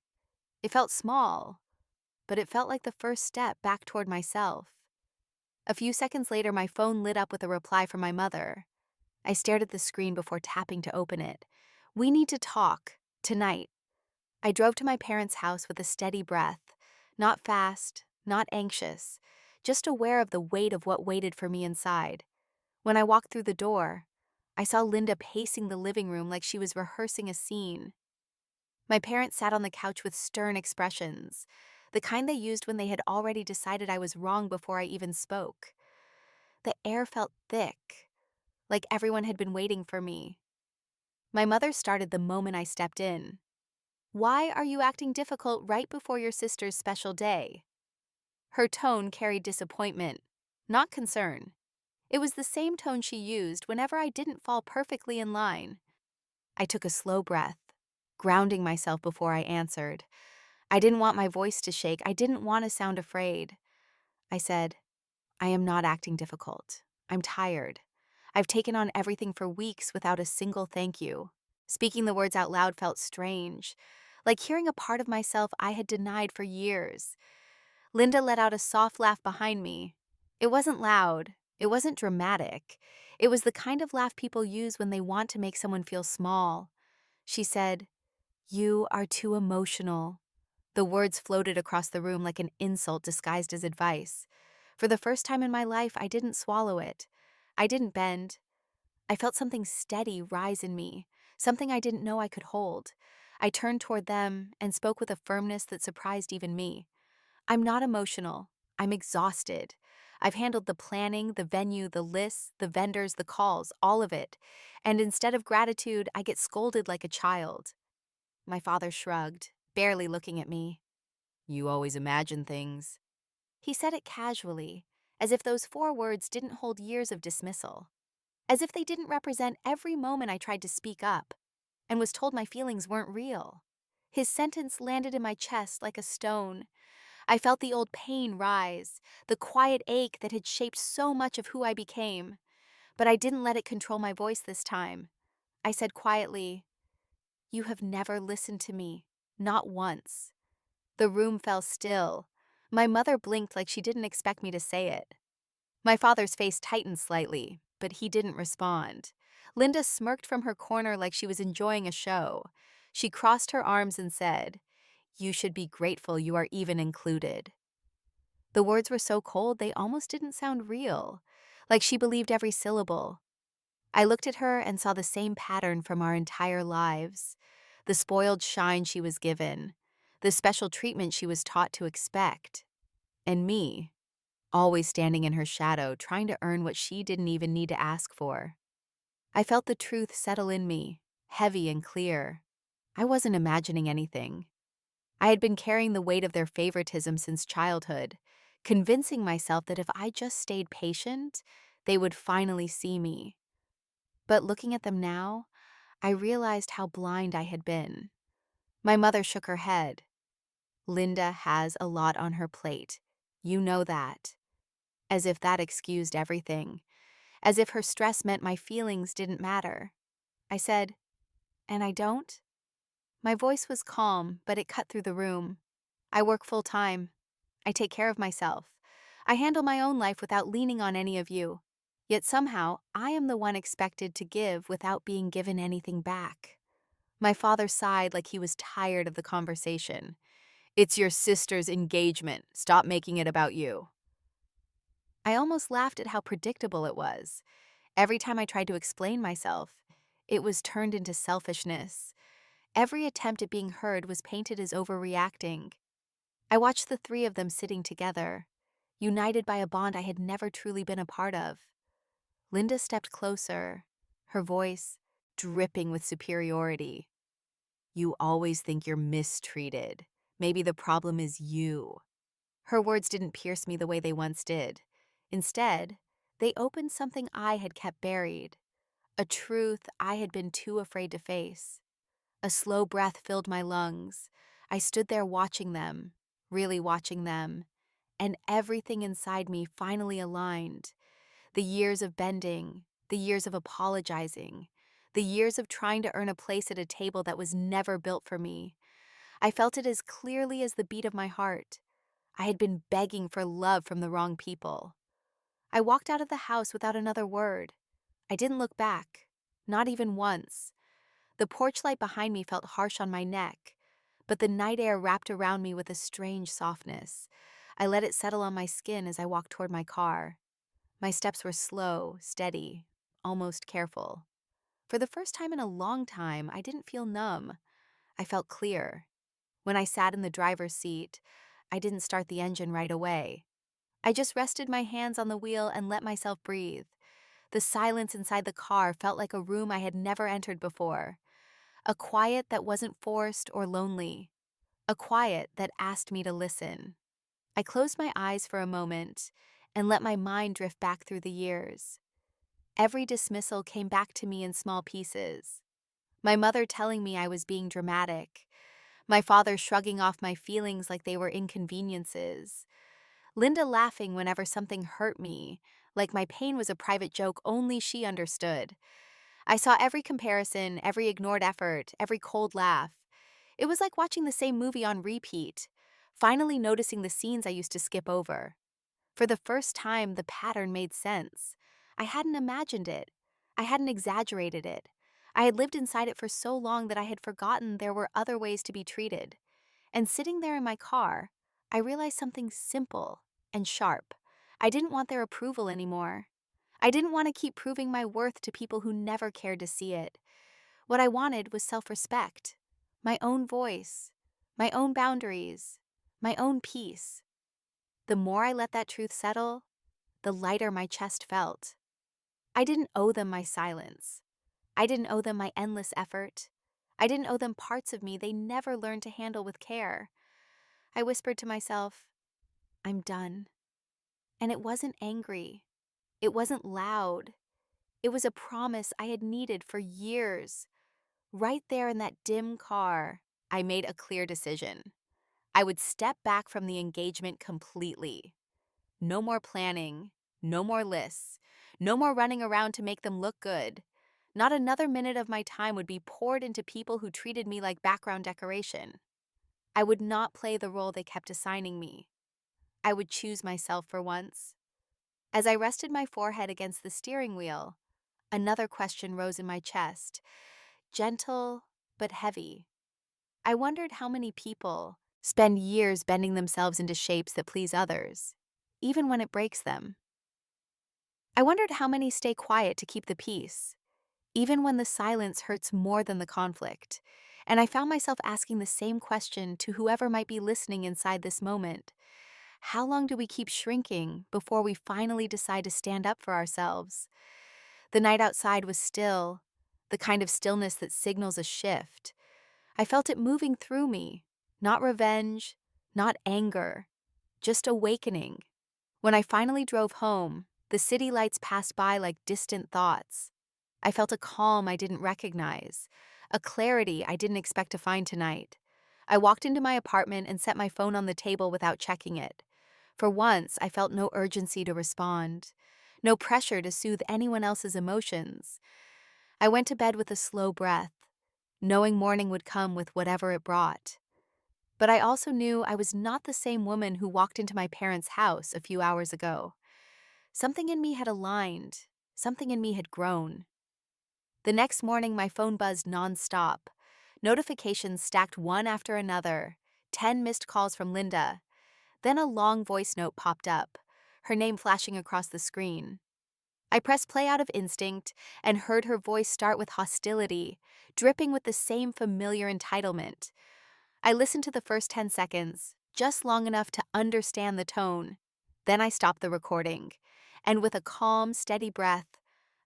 It felt small, but it felt like the first step back toward myself. A few seconds later, my phone lit up with a reply from my mother. I stared at the screen before tapping to open it. "We need to talk. Tonight." I drove to my parents' house with a steady breath, not fast, not anxious, just aware of the weight of what waited for me inside. When I walked through the door, I saw Linda pacing the living room like she was rehearsing a scene. My parents sat on the couch with stern expressions, the kind they used when they had already decided I was wrong before I even spoke. The air felt thick, like everyone had been waiting for me. My mother started the moment I stepped in. "Why are you acting difficult right before your sister's special day?" Her tone carried disappointment, not concern. It was the same tone she used whenever I didn't fall perfectly in line. I took a slow breath, grounding myself before I answered. I didn't want my voice to shake. I didn't want to sound afraid. I said, "I am not acting difficult. I'm tired. I've taken on everything for weeks without a single thank you." Speaking the words out loud felt strange, like hearing a part of myself I had denied for years. Linda let out a soft laugh behind me. It wasn't loud. It wasn't dramatic. It was the kind of laugh people use when they want to make someone feel small. She said, "You are too emotional." The words floated across the room like an insult disguised as advice. For the first time in my life, I didn't swallow it. I didn't bend. I felt something steady rise in me, something I didn't know I could hold. I turned toward them and spoke with a firmness that surprised even me. "I'm not emotional. I'm exhausted. I've handled the planning, the venue, the lists, the vendors, the calls, all of it. And instead of gratitude, I get scolded like a child." My father shrugged, barely looking at me. "You always imagine things." He said it casually, as if those 4 words didn't hold years of dismissal, as if they didn't represent every moment I tried to speak up and was told my feelings weren't real. His sentence landed in my chest like a stone. I felt the old pain rise, the quiet ache that had shaped so much of who I became. But I didn't let it control my voice this time. I said quietly, "You have never listened to me, not once." The room fell still. My mother blinked like she didn't expect me to say it. My father's face tightened slightly, but he didn't respond. Linda smirked from her corner like she was enjoying a show. She crossed her arms and said, "You should be grateful you are even included." The words were so cold they almost didn't sound real, like she believed every syllable. I looked at her and saw the same pattern from our entire lives: the spoiled shine she was given, the special treatment she was taught to expect, and me, always standing in her shadow, trying to earn what she didn't even need to ask for. I felt the truth settle in me, heavy and clear. I wasn't imagining anything. I had been carrying the weight of their favoritism since childhood, convincing myself that if I just stayed patient, they would finally see me. But looking at them now, I realized how blind I had been. My mother shook her head. "Linda has a lot on her plate. You know that." As if that excused everything. As if her stress meant my feelings didn't matter. I said, "And I don't?" My voice was calm, but it cut through the room. "I work full time. I take care of myself. I handle my own life without leaning on any of you. Yet somehow, I am the one expected to give without being given anything back." My father sighed like he was tired of the conversation. "It's your sister's engagement. Stop making it about you." I almost laughed at how predictable it was. Every time I tried to explain myself, it was turned into selfishness. Every attempt at being heard was painted as overreacting. I watched the three of them sitting together, united by a bond I had never truly been a part of. Linda stepped closer, her voice dripping with superiority. "You always think you're mistreated. Maybe the problem is you." Her words didn't pierce me the way they once did. Instead, they opened something I had kept buried, a truth I had been too afraid to face. A slow breath filled my lungs. I stood there watching them, really watching them, and everything inside me finally aligned. The years of bending, the years of apologizing, the years of trying to earn a place at a table that was never built for me. I felt it as clearly as the beat of my heart. I had been begging for love from the wrong people. I walked out of the house without another word. I didn't look back, not even once. The porch light behind me felt harsh on my neck, but the night air wrapped around me with a strange softness. I let it settle on my skin as I walked toward my car. My steps were slow, steady, almost careful. For the first time in a long time, I didn't feel numb. I felt clear. When I sat in the driver's seat, I didn't start the engine right away. I just rested my hands on the wheel and let myself breathe. The silence inside the car felt like a room I had never entered before. A quiet that wasn't forced or lonely. A quiet that asked me to listen. I closed my eyes for a moment and let my mind drift back through the years. Every dismissal came back to me in small pieces. My mother telling me I was being dramatic. My father shrugging off my feelings like they were inconveniences. Linda laughing whenever something hurt me, like my pain was a private joke only she understood. I saw every comparison, every ignored effort, every cold laugh. It was like watching the same movie on repeat, finally noticing the scenes I used to skip over. For the first time, the pattern made sense. I hadn't imagined it. I hadn't exaggerated it. I had lived inside it for so long that I had forgotten there were other ways to be treated. And sitting there in my car, I realized something simple and sharp. I didn't want their approval anymore. I didn't want to keep proving my worth to people who never cared to see it. What I wanted was self-respect, my own voice, my own boundaries, my own peace. The more I let that truth settle, the lighter my chest felt. I didn't owe them my silence. I didn't owe them my endless effort. I didn't owe them parts of me they never learned to handle with care. I whispered to myself, "I'm done." And it wasn't angry. It wasn't loud. It was a promise I had needed for years. Right there in that dim car, I made a clear decision. I would step back from the engagement completely. No more planning, no more lists, no more running around to make them look good. Not another minute of my time would be poured into people who treated me like background decoration. I would not play the role they kept assigning me. I would choose myself for once. As I rested my forehead against the steering wheel, another question rose in my chest, gentle but heavy. I wondered how many people spend years bending themselves into shapes that please others, even when it breaks them. I wondered how many stay quiet to keep the peace, even when the silence hurts more than the conflict. And I found myself asking the same question to whoever might be listening inside this moment. How long do we keep shrinking before we finally decide to stand up for ourselves? The night outside was still, the kind of stillness that signals a shift. I felt it moving through me, not revenge, not anger, just awakening. When I finally drove home, the city lights passed by like distant thoughts. I felt a calm I didn't recognize, a clarity I didn't expect to find tonight. I walked into my apartment and set my phone on the table without checking it. For once, I felt no urgency to respond, no pressure to soothe anyone else's emotions. I went to bed with a slow breath, knowing morning would come with whatever it brought. But I also knew I was not the same woman who walked into my parents' house a few hours ago. Something in me had aligned, something in me had grown. The next morning, my phone buzzed nonstop. Notifications stacked one after another, 10 missed calls from Linda. Then a long voice note popped up. her name flashing across the screen. I pressed play out of instinct and heard her voice start with hostility, dripping with the same familiar entitlement. I listened to the first 10 seconds, just long enough to understand the tone. Then I stopped the recording, and with a calm, steady breath,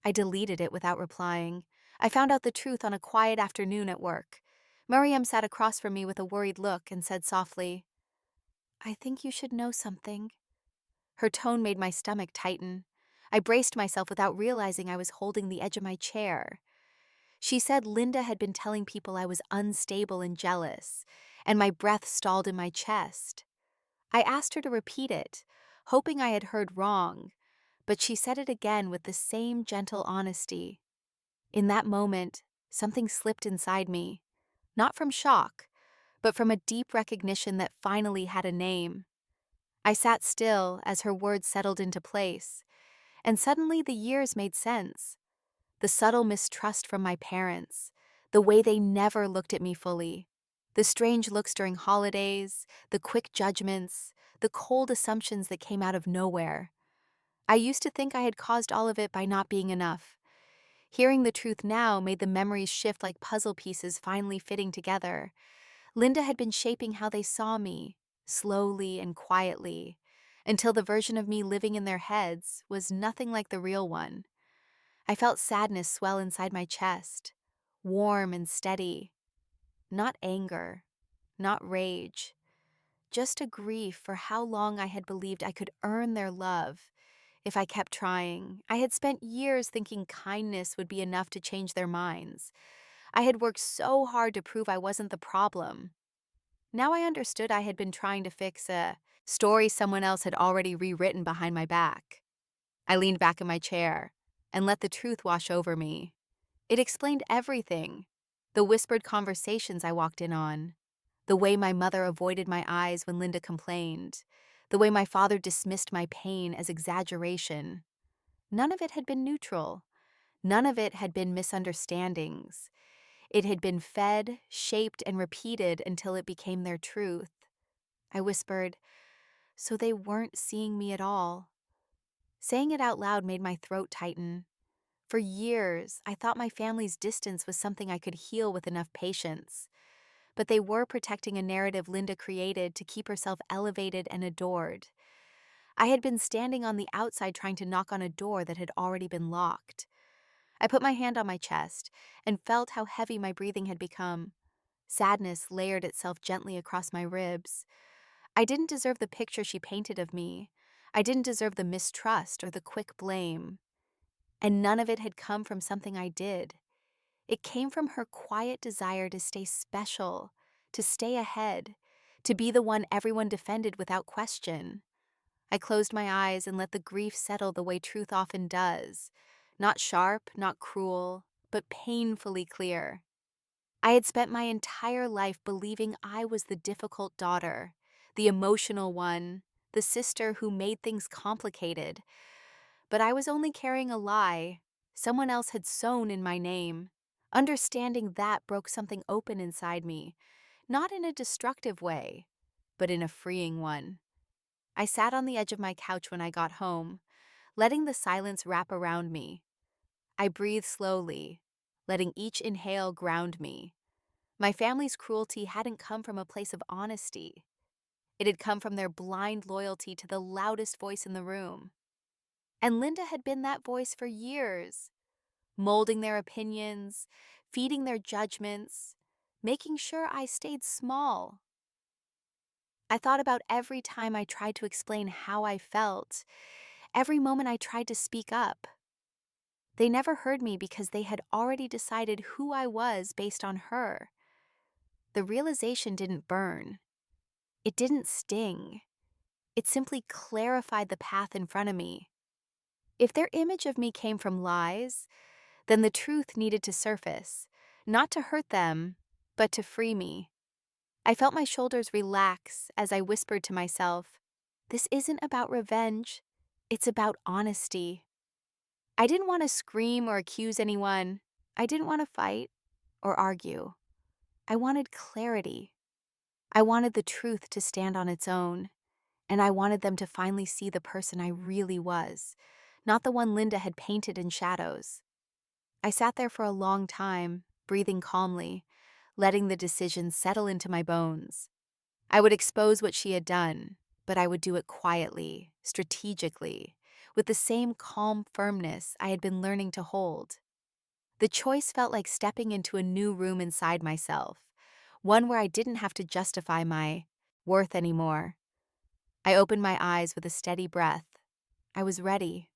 I deleted it without replying. I found out the truth on a quiet afternoon at work. Miriam sat across from me with a worried look and said softly, "I think you should know something." Her tone made my stomach tighten. I braced myself without realizing I was holding the edge of my chair. She said Linda had been telling people I was unstable and jealous, and my breath stalled in my chest. I asked her to repeat it, hoping I had heard wrong, but she said it again with the same gentle honesty. In that moment, something slipped inside me, not from shock, but from a deep recognition that finally had a name. I sat still as her words settled into place, and suddenly the years made sense. The subtle mistrust from my parents, the way they never looked at me fully, the strange looks during holidays, the quick judgments, the cold assumptions that came out of nowhere. I used to think I had caused all of it by not being enough. Hearing the truth now made the memories shift like puzzle pieces finally fitting together. Linda had been shaping how they saw me, slowly and quietly, until the version of me living in their heads was nothing like the real one. I felt sadness swell inside my chest, warm and steady. Not anger, not rage, just a grief for how long I had believed I could earn their love if I kept trying. I had spent years thinking kindness would be enough to change their minds. I had worked so hard to prove I wasn't the problem. Now I understood I had been trying to fix a story someone else had already rewritten behind my back. I leaned back in my chair and let the truth wash over me. It explained everything. The whispered conversations I walked in on, the way my mother avoided my eyes when Linda complained, the way my father dismissed my pain as exaggeration. None of it had been neutral. None of it had been misunderstandings. It had been fed, shaped, and repeated until it became their truth. I whispered, "So they weren't seeing me at all." Saying it out loud made my throat tighten. For years, I thought my family's distance was something I could heal with enough patience. But they were protecting a narrative Linda created to keep herself elevated and adored. I had been standing on the outside trying to knock on a door that had already been locked. I put my hand on my chest and felt how heavy my breathing had become. Sadness layered itself gently across my ribs. I didn't deserve the picture she painted of me. I didn't deserve the mistrust or the quick blame. And none of it had come from something I did. It came from her quiet desire to stay special, to stay ahead, to be the one everyone defended without question. I closed my eyes and let the grief settle the way truth often does. Not sharp, not cruel, but painfully clear. I had spent my entire life believing I was the difficult daughter, the emotional one, the sister who made things complicated. But I was only carrying a lie someone else had sewn in my name. Understanding that broke something open inside me, not in a destructive way, but in a freeing one. I sat on the edge of my couch when I got home, letting the silence wrap around me. I breathed slowly, letting each inhale ground me. My family's cruelty hadn't come from a place of honesty. It had come from their blind loyalty to the loudest voice in the room. And Linda had been that voice for years, molding their opinions, feeding their judgments, making sure I stayed small. I thought about every time I tried to explain how I felt, every moment I tried to speak up. They never heard me because they had already decided who I was based on her. The realization didn't burn. It didn't sting. It simply clarified the path in front of me. If their image of me came from lies, then the truth needed to surface, not to hurt them, but to free me. I felt my shoulders relax as I whispered to myself, "This isn't about revenge, it's about honesty." I didn't want to scream or accuse anyone. I didn't want to fight or argue. I wanted clarity. I wanted the truth to stand on its own. and I wanted them to finally see the person I really was, not the one Linda had painted in shadows. I sat there for a long time, breathing calmly, letting the decision settle into my bones. I would expose what she had done, but I would do it quietly, strategically, with the same calm firmness I had been learning to hold. The choice felt like stepping into a new room inside myself, one where I didn't have to justify my worth anymore. I opened my eyes with a steady breath. I was ready.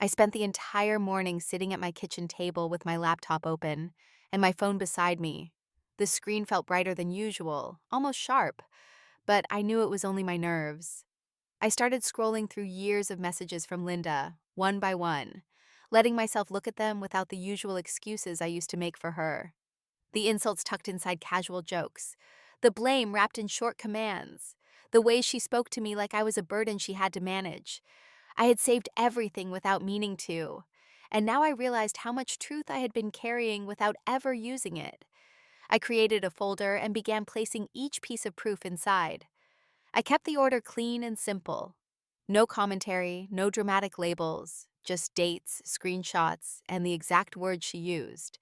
I spent the entire morning sitting at my kitchen table with my laptop open and my phone beside me. The screen felt brighter than usual, almost sharp, but I knew it was only my nerves. I started scrolling through years of messages from Linda, one by one, letting myself look at them without the usual excuses I used to make for her. The insults tucked inside casual jokes, the blame wrapped in short commands, the ways she spoke to me like I was a burden she had to manage. I had saved everything without meaning to, and now I realized how much truth I had been carrying without ever using it. I created a folder and began placing each piece of proof inside. I kept the order clean and simple. No commentary, no dramatic labels, just dates, screenshots, and the exact words she used.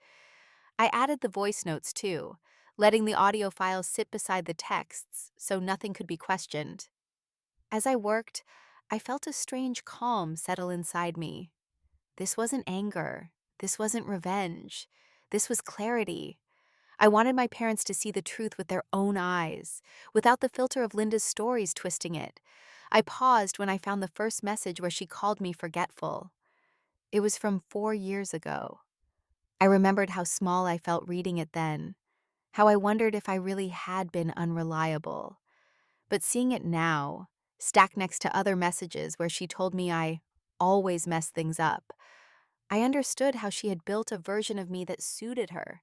I added the voice notes too, letting the audio files sit beside the texts so nothing could be questioned. As I worked, I felt a strange calm settle inside me. This wasn't anger. This wasn't revenge. This was clarity. I wanted my parents to see the truth with their own eyes, without the filter of Linda's stories twisting it. I paused when I found the first message where she called me forgetful. It was from 4 years ago. I remembered how small I felt reading it then, how I wondered if I really had been unreliable. But seeing it now, stacked next to other messages where she told me I always mess things up, I understood how she had built a version of me that suited her,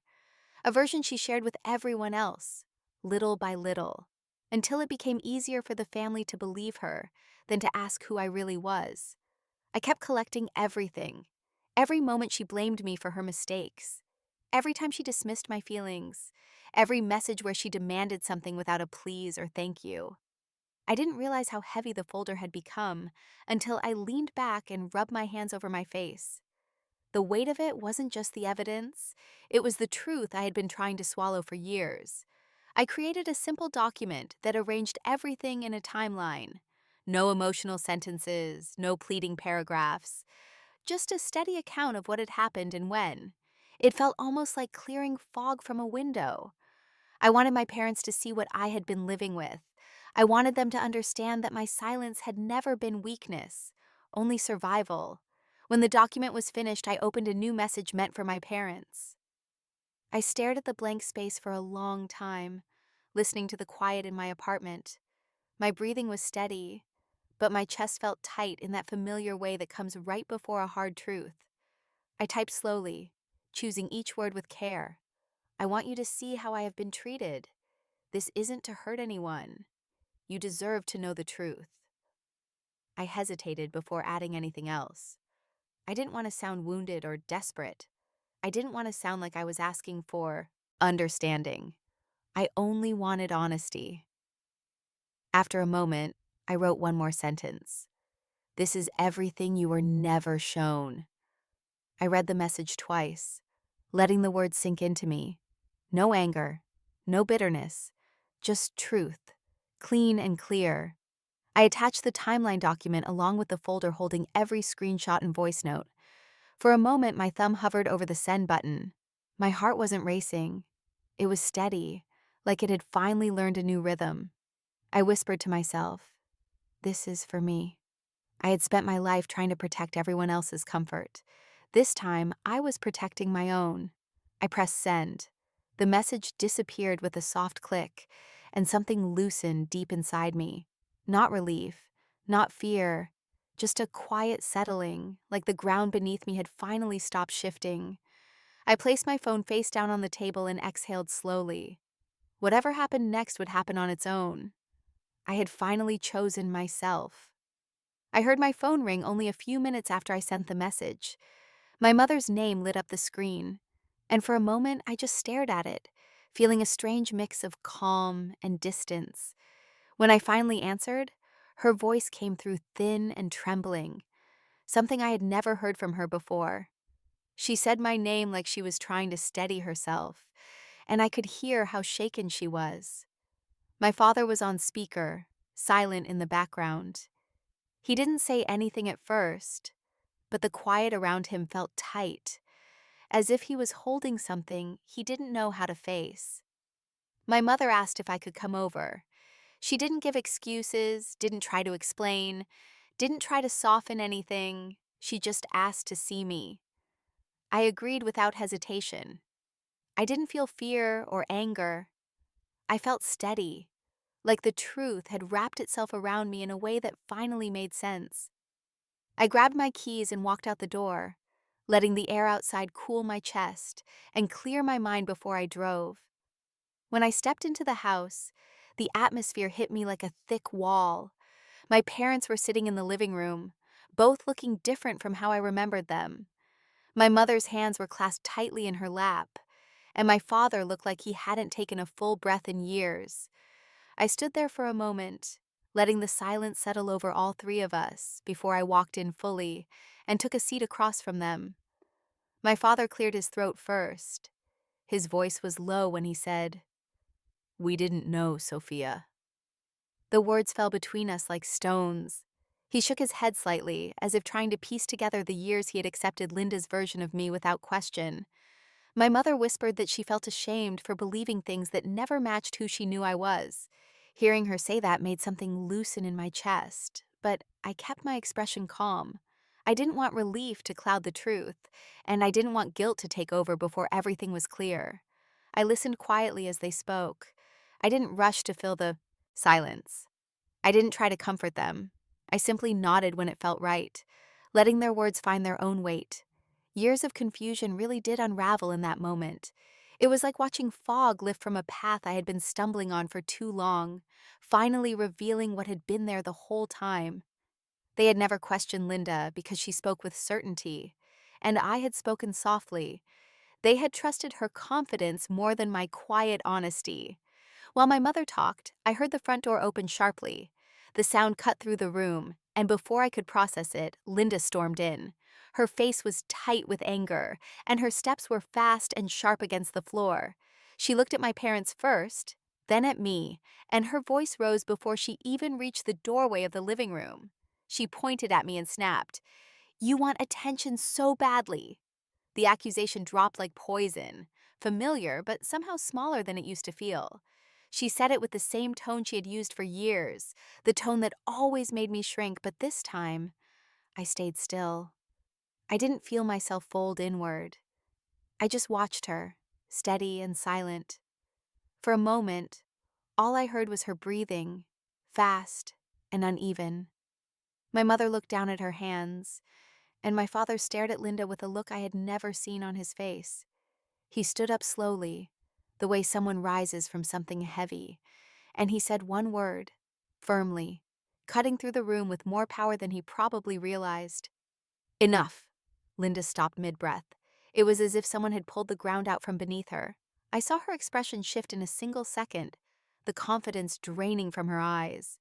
a version she shared with everyone else, little by little, until it became easier for the family to believe her than to ask who I really was. I kept collecting everything, every moment she blamed me for her mistakes, every time she dismissed my feelings, every message where she demanded something without a please or thank you. I didn't realize how heavy the folder had become until I leaned back and rubbed my hands over my face. The weight of it wasn't just the evidence, it was the truth I had been trying to swallow for years. I created a simple document that arranged everything in a timeline. No emotional sentences, no pleading paragraphs, just a steady account of what had happened and when. It felt almost like clearing fog from a window. I wanted my parents to see what I had been living with. I wanted them to understand that my silence had never been weakness, only survival. When the document was finished, I opened a new message meant for my parents. I stared at the blank space for a long time, listening to the quiet in my apartment. My breathing was steady, but my chest felt tight in that familiar way that comes right before a hard truth. I typed slowly, choosing each word with care. I want you to see how I have been treated. This isn't to hurt anyone. You deserve to know the truth. I hesitated before adding anything else. I didn't want to sound wounded or desperate. I didn't want to sound like I was asking for understanding. I only wanted honesty. After a moment, I wrote one more sentence. This is everything you were never shown. I read the message twice, letting the words sink into me. No anger, no bitterness, just truth, clean and clear. I attached the timeline document along with the folder holding every screenshot and voice note. For a moment, my thumb hovered over the send button. My heart wasn't racing. It was steady, like it had finally learned a new rhythm. I whispered to myself, "This is for me." I had spent my life trying to protect everyone else's comfort. This time, I was protecting my own. I pressed send. The message disappeared with a soft click, and something loosened deep inside me. Not relief, not fear, just a quiet settling, like the ground beneath me had finally stopped shifting. I placed my phone face down on the table and exhaled slowly. Whatever happened next would happen on its own. I had finally chosen myself. I heard my phone ring only a few minutes after I sent the message. My mother's name lit up the screen, and for a moment I just stared at it, feeling a strange mix of calm and distance. When I finally answered, Her voice came through thin and trembling, something I had never heard from her before. She said my name like she was trying to steady herself, and I could hear how shaken she was. My father was on speaker, silent in the background. He didn't say anything at first, but the quiet around him felt tight, as if he was holding something he didn't know how to face. My mother asked if I could come over. She didn't give excuses, didn't try to explain, didn't try to soften anything. She just asked to see me. I agreed without hesitation. I didn't feel fear or anger. I felt steady, like the truth had wrapped itself around me in a way that finally made sense. I grabbed my keys and walked out the door, letting the air outside cool my chest and clear my mind before I drove. When I stepped into the house, the atmosphere hit me like a thick wall. My parents were sitting in the living room, both looking different from how I remembered them. My mother's hands were clasped tightly in her lap, and my father looked like he hadn't taken a full breath in years. I stood there for a moment, letting the silence settle over all three of us before I walked in fully and took a seat across from them. My father cleared his throat first. His voice was low when he said, "We didn't know, Sophia." The words fell between us like stones. He shook his head slightly, as if trying to piece together the years he had accepted Linda's version of me without question. My mother whispered that she felt ashamed for believing things that never matched who she knew I was. Hearing her say that made something loosen in my chest, but I kept my expression calm. I didn't want relief to cloud the truth, and I didn't want guilt to take over before everything was clear. I listened quietly as they spoke. I didn't rush to fill the silence. I didn't try to comfort them. I simply nodded when it felt right, letting their words find their own weight. Years of confusion really did unravel in that moment. It was like watching fog lift from a path I had been stumbling on for too long, finally revealing what had been there the whole time. They had never questioned Linda because she spoke with certainty, and I had spoken softly. They had trusted her confidence more than my quiet honesty. While my mother talked, I heard the front door open sharply. The sound cut through the room, and before I could process it, Linda stormed in. Her face was tight with anger, and her steps were fast and sharp against the floor. She looked at my parents first, then at me, and her voice rose before she even reached the doorway of the living room. She pointed at me and snapped, "You want attention so badly." The accusation dropped like poison, familiar but somehow smaller than it used to feel. She said it with the same tone she had used for years, the tone that always made me shrink, but this time, I stayed still. I didn't feel myself fold inward. I just watched her, steady and silent. For a moment, all I heard was her breathing, fast and uneven. My mother looked down at her hands, and my father stared at Linda with a look I had never seen on his face. He stood up slowly, the way someone rises from something heavy, and he said one word, firmly, cutting through the room with more power than he probably realized. "Enough." Linda stopped mid-breath. It was as if someone had pulled the ground out from beneath her. I saw her expression shift in a single second, the confidence draining from her eyes.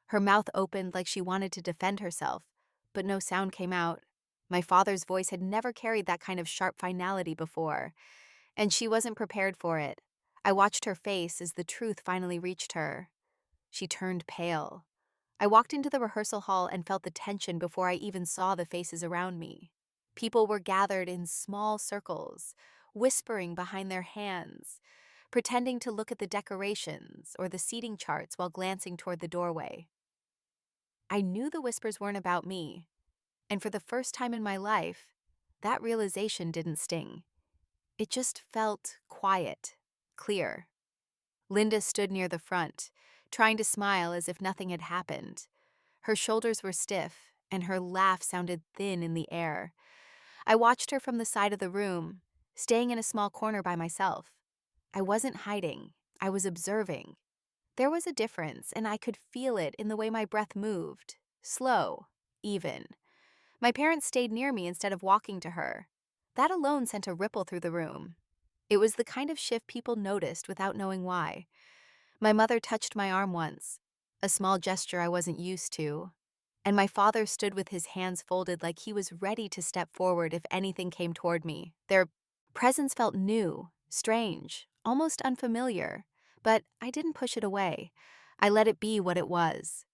Her mouth opened like she wanted to defend herself, but no sound came out. My father's voice had never carried that kind of sharp finality before, and she wasn't prepared for it. I watched her face as the truth finally reached her. She turned pale. I walked into the rehearsal hall and felt the tension before I even saw the faces around me. People were gathered in small circles, whispering behind their hands, pretending to look at the decorations or the seating charts while glancing toward the doorway. I knew the whispers weren't about me, and for the first time in my life, that realization didn't sting. It just felt quiet, clear. Linda stood near the front, trying to smile as if nothing had happened. Her shoulders were stiff, and her laugh sounded thin in the air. I watched her from the side of the room, staying in a small corner by myself. I wasn't hiding, I was observing. There was a difference, and I could feel it in the way my breath moved, slow, even. My parents stayed near me instead of walking to her. That alone sent a ripple through the room. It was the kind of shift people noticed without knowing why. My mother touched my arm once. a small gesture I wasn't used to, and my father stood with his hands folded like he was ready to step forward if anything came toward me. Their presence felt new, strange, almost unfamiliar, but I didn't push it away. I let it be what it was.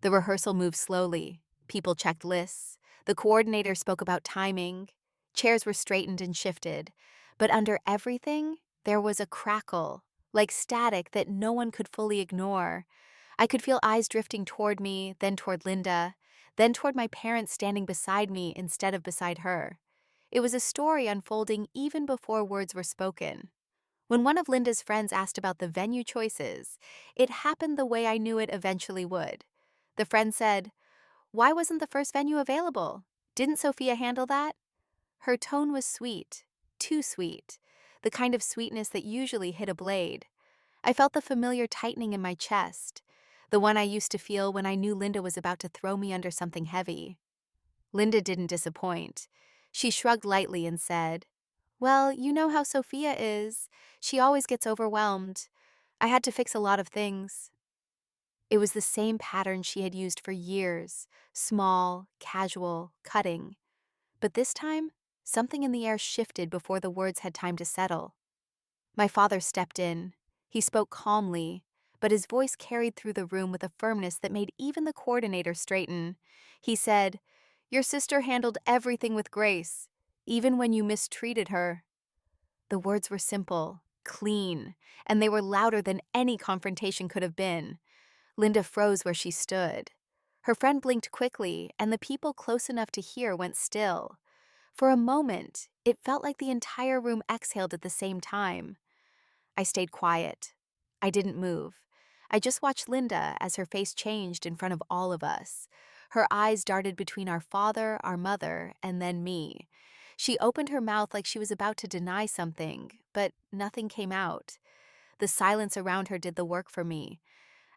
The rehearsal moved slowly. People checked lists. The coordinator spoke about timing. Chairs were straightened and shifted. But under everything, there was a crackle, like static that no one could fully ignore. I could feel eyes drifting toward me, then toward Linda, then toward my parents standing beside me instead of beside her. It was a story unfolding even before words were spoken. When one of Linda's friends asked about the venue choices, it happened the way I knew it eventually would. The friend said, "Why wasn't the first venue available? Didn't Sophia handle that?" Her tone was sweet, too sweet, the kind of sweetness that usually hit a blade. I felt the familiar tightening in my chest, the one I used to feel when I knew Linda was about to throw me under something heavy. Linda didn't disappoint. She shrugged lightly and said, "Well, you know how Sophia is. She always gets overwhelmed. I had to fix a lot of things." It was the same pattern she had used for years, small, casual, cutting. But this time, something in the air shifted before the words had time to settle. My father stepped in. He spoke calmly, but his voice carried through the room with a firmness that made even the coordinator straighten. He said, "Your sister handled everything with grace, even when you mistreated her." The words were simple, clean, and they were louder than any confrontation could have been. Linda froze where she stood. Her friend blinked quickly, and the people close enough to hear went still. For a moment, it felt like the entire room exhaled at the same time. I stayed quiet. I didn't move. I just watched Linda as her face changed in front of all of us. Her eyes darted between our father, our mother, and then me. She opened her mouth like she was about to deny something, but nothing came out. The silence around her did the work for me.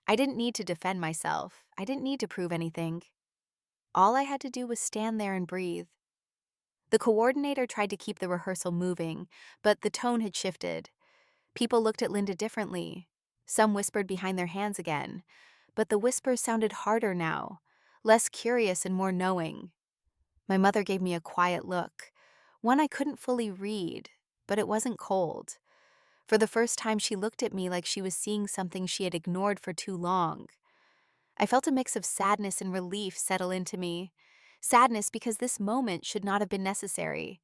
I didn't need to defend myself. I didn't need to prove anything. All I had to do was stand there and breathe. The coordinator tried to keep the rehearsal moving, but the tone had shifted. People looked at Linda differently. Some whispered behind their hands again, but the whispers sounded harder now, less curious and more knowing. My mother gave me a quiet look, one I couldn't fully read, but it wasn't cold. For the first time, she looked at me like she was seeing something she had ignored for too long. I felt a mix of sadness and relief settle into me. Sadness because this moment should not have been necessary.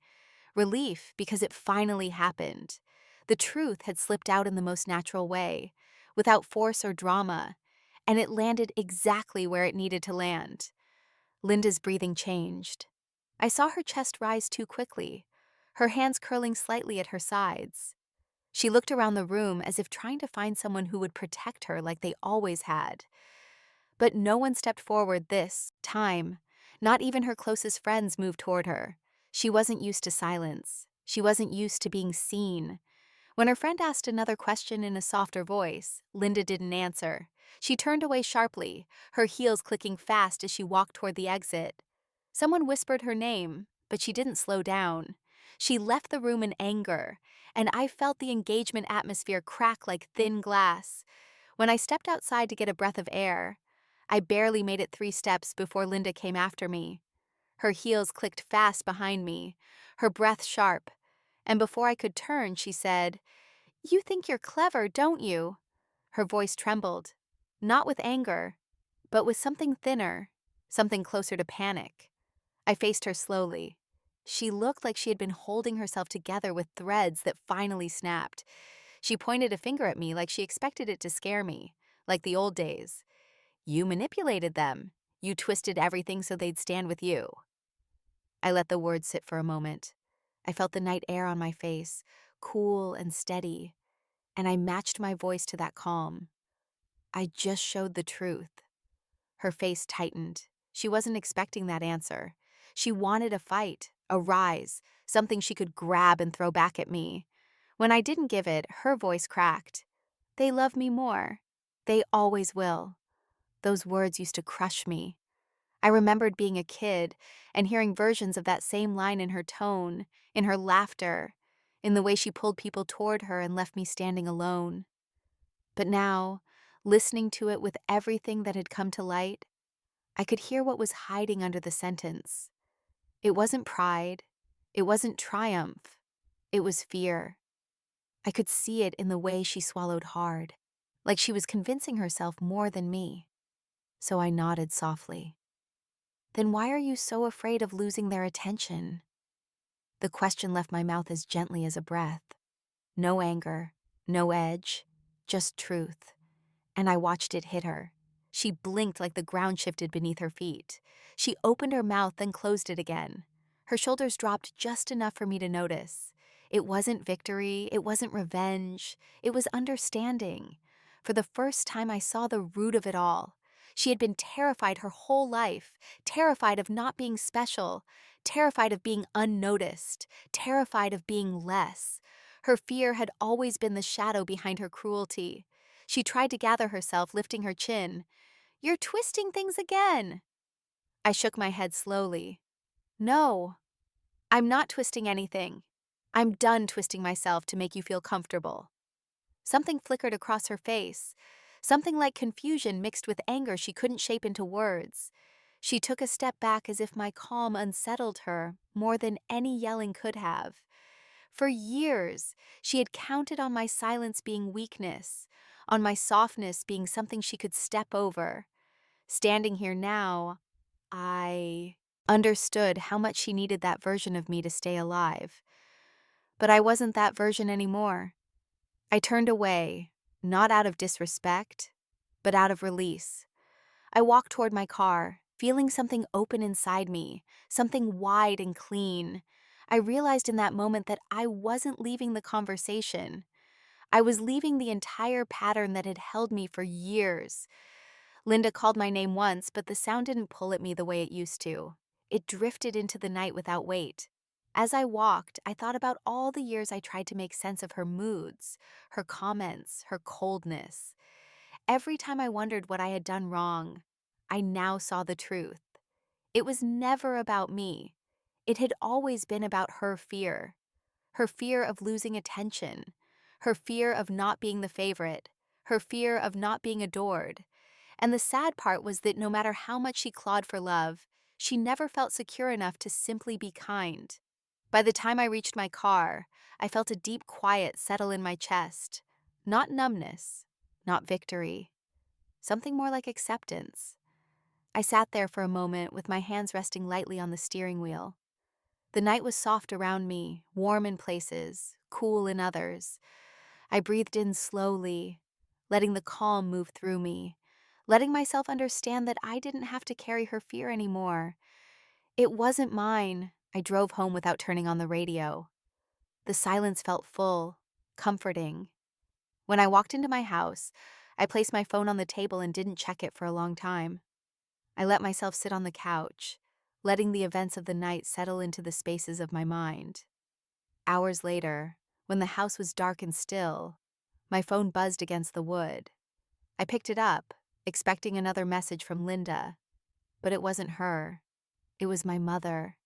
Relief because it finally happened. The truth had slipped out in the most natural way, without force or drama, and it landed exactly where it needed to land. Linda's breathing changed. I saw her chest rise too quickly, her hands curling slightly at her sides. She looked around the room as if trying to find someone who would protect her like they always had. But no one stepped forward this time. Not even her closest friends moved toward her. She wasn't used to silence. She wasn't used to being seen. When her friend asked another question in a softer voice, Linda didn't answer. She turned away sharply, her heels clicking fast as she walked toward the exit. Someone whispered her name, but she didn't slow down. She left the room in anger, and I felt the engagement atmosphere crack like thin glass. When I stepped outside to get a breath of air, I barely made it 3 steps before Linda came after me. Her heels clicked fast behind me, her breath sharp, and before I could turn, she said, "You think you're clever, don't you?" Her voice trembled, not with anger, but with something thinner, something closer to panic. I faced her slowly. She looked like she had been holding herself together with threads that finally snapped. She pointed a finger at me like she expected it to scare me, like the old days. "You manipulated them. You twisted everything so they'd stand with you." I let the words sit for a moment. I felt the night air on my face, cool and steady, and I matched my voice to that calm. "I just showed the truth." Her face tightened. She wasn't expecting that answer. She wanted a fight, a rise, something she could grab and throw back at me. When I didn't give it, her voice cracked. "They love me more. They always will." Those words used to crush me. I remembered being a kid and hearing versions of that same line in her tone, in her laughter, in the way she pulled people toward her and left me standing alone. But now, Listening to it with everything that had come to light, I could hear what was hiding under the sentence. It wasn't pride. It wasn't triumph. It was fear. I could see it in the way she swallowed hard, like she was convincing herself more than me. So I nodded softly. Then why are you so afraid of losing their attention? The question left my mouth as gently as a breath. No anger, no edge, just truth. And I watched it hit her. She blinked like the ground shifted beneath her feet. She opened her mouth, then closed it again. Her shoulders dropped just enough for me to notice. It wasn't victory, it wasn't revenge, it was understanding. For the first time, I saw the root of it all. She had been terrified her whole life, terrified of not being special, terrified of being unnoticed, terrified of being less. Her fear had always been the shadow behind her cruelty. She tried to gather herself, lifting her chin. "You're twisting things again." I shook my head slowly. "No, I'm not twisting anything. I'm done twisting myself to make you feel comfortable." Something flickered across her face, something like confusion mixed with anger she couldn't shape into words. She took a step back as if my calm unsettled her more than any yelling could have. For years, she had counted on my silence being weakness, on my softness being something she could step over. Standing here now, I understood how much she needed that version of me to stay alive. But I wasn't that version anymore. I turned away, not out of disrespect, but out of release. I walked toward my car, feeling something open inside me, something wide and clean. I realized in that moment that I wasn't leaving the conversation. I was leaving the entire pattern that had held me for years. Linda called my name once, but the sound didn't pull at me the way it used to. It drifted into the night without weight. As I walked, I thought about all the years I tried to make sense of her moods, her comments, her coldness. Every time I wondered what I had done wrong, I now saw the truth. It was never about me. It had always been about her fear of losing attention, her fear of not being the favorite, her fear of not being adored. And the sad part was that no matter how much she clawed for love, she never felt secure enough to simply be kind. By the time I reached my car, I felt a deep quiet settle in my chest. Not numbness, not victory, something more like acceptance. I sat there for a moment with my hands resting lightly on the steering wheel. The night was soft around me, warm in places, cool in others. I breathed in slowly, letting the calm move through me, letting myself understand that I didn't have to carry her fear anymore. It wasn't mine. I drove home without turning on the radio. The silence felt full, comforting. When I walked into my house, I placed my phone on the table and didn't check it for a long time. I let myself sit on the couch, letting the events of the night settle into the spaces of my mind. Hours later, when the house was dark and still, my phone buzzed against the wood. I picked it up, expecting another message from Linda, but it wasn't her. It was my mother.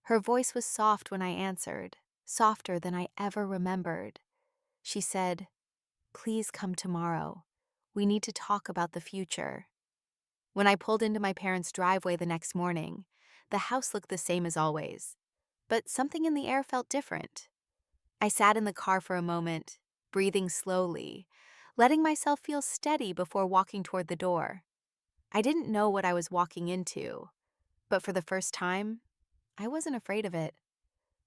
Her voice was soft when I answered, softer than I ever remembered. She said, "Please come tomorrow. We need to talk about the future." When I pulled into my parents' driveway the next morning, the house looked the same as always, but something in the air felt different. I sat in the car for a moment, breathing slowly, letting myself feel steady before walking toward the door. I didn't know what I was walking into, but for the first time, I wasn't afraid of it.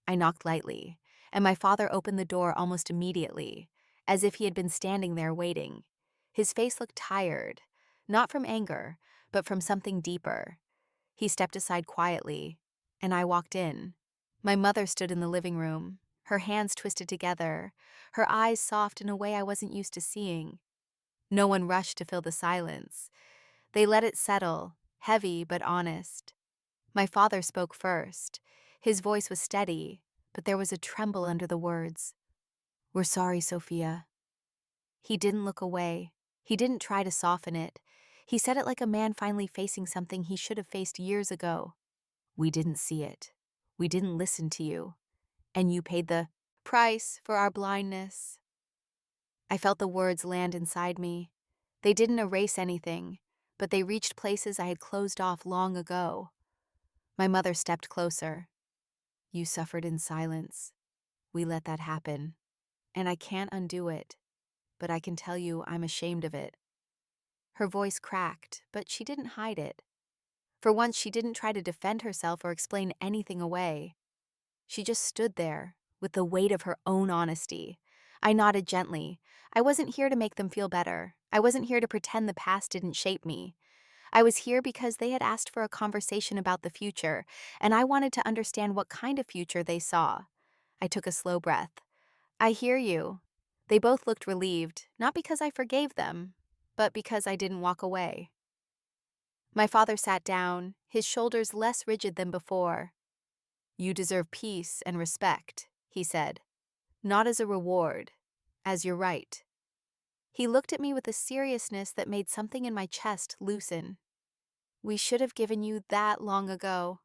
I knocked lightly, and my father opened the door almost immediately, as if he had been standing there waiting. His face looked tired, not from anger, but from something deeper. He stepped aside quietly, and I walked in. My mother stood in the living room, her hands twisted together, her eyes soft in a way I wasn't used to seeing. No one rushed to fill the silence. They let it settle, heavy but honest. My father spoke first. His voice was steady, but there was a tremble under the words. "We're sorry, Sophia." He didn't look away. He didn't try to soften it. He said it like a man finally facing something he should have faced years ago. "We didn't see it. We didn't listen to you. And you paid the price for our blindness." I felt the words land inside me. They didn't erase anything, but they reached places I had closed off long ago. My mother stepped closer. You suffered in silence. We let that happen. And I can't undo it, but I can tell you I'm ashamed of it. Her voice cracked, but she didn't hide it. For once, she didn't try to defend herself or explain anything away. She just stood there, with the weight of her own honesty. I nodded gently. I wasn't here to make them feel better. I wasn't here to pretend the past didn't shape me. I was here because they had asked for a conversation about the future, and I wanted to understand what kind of future they saw. I took a slow breath. I hear you. They both looked relieved, not because I forgave them, but because I didn't walk away. My father sat down, his shoulders less rigid than before. You deserve peace and respect, he said, not as a reward, as your right. He looked at me with a seriousness that made something in my chest loosen. We should have given you that long ago.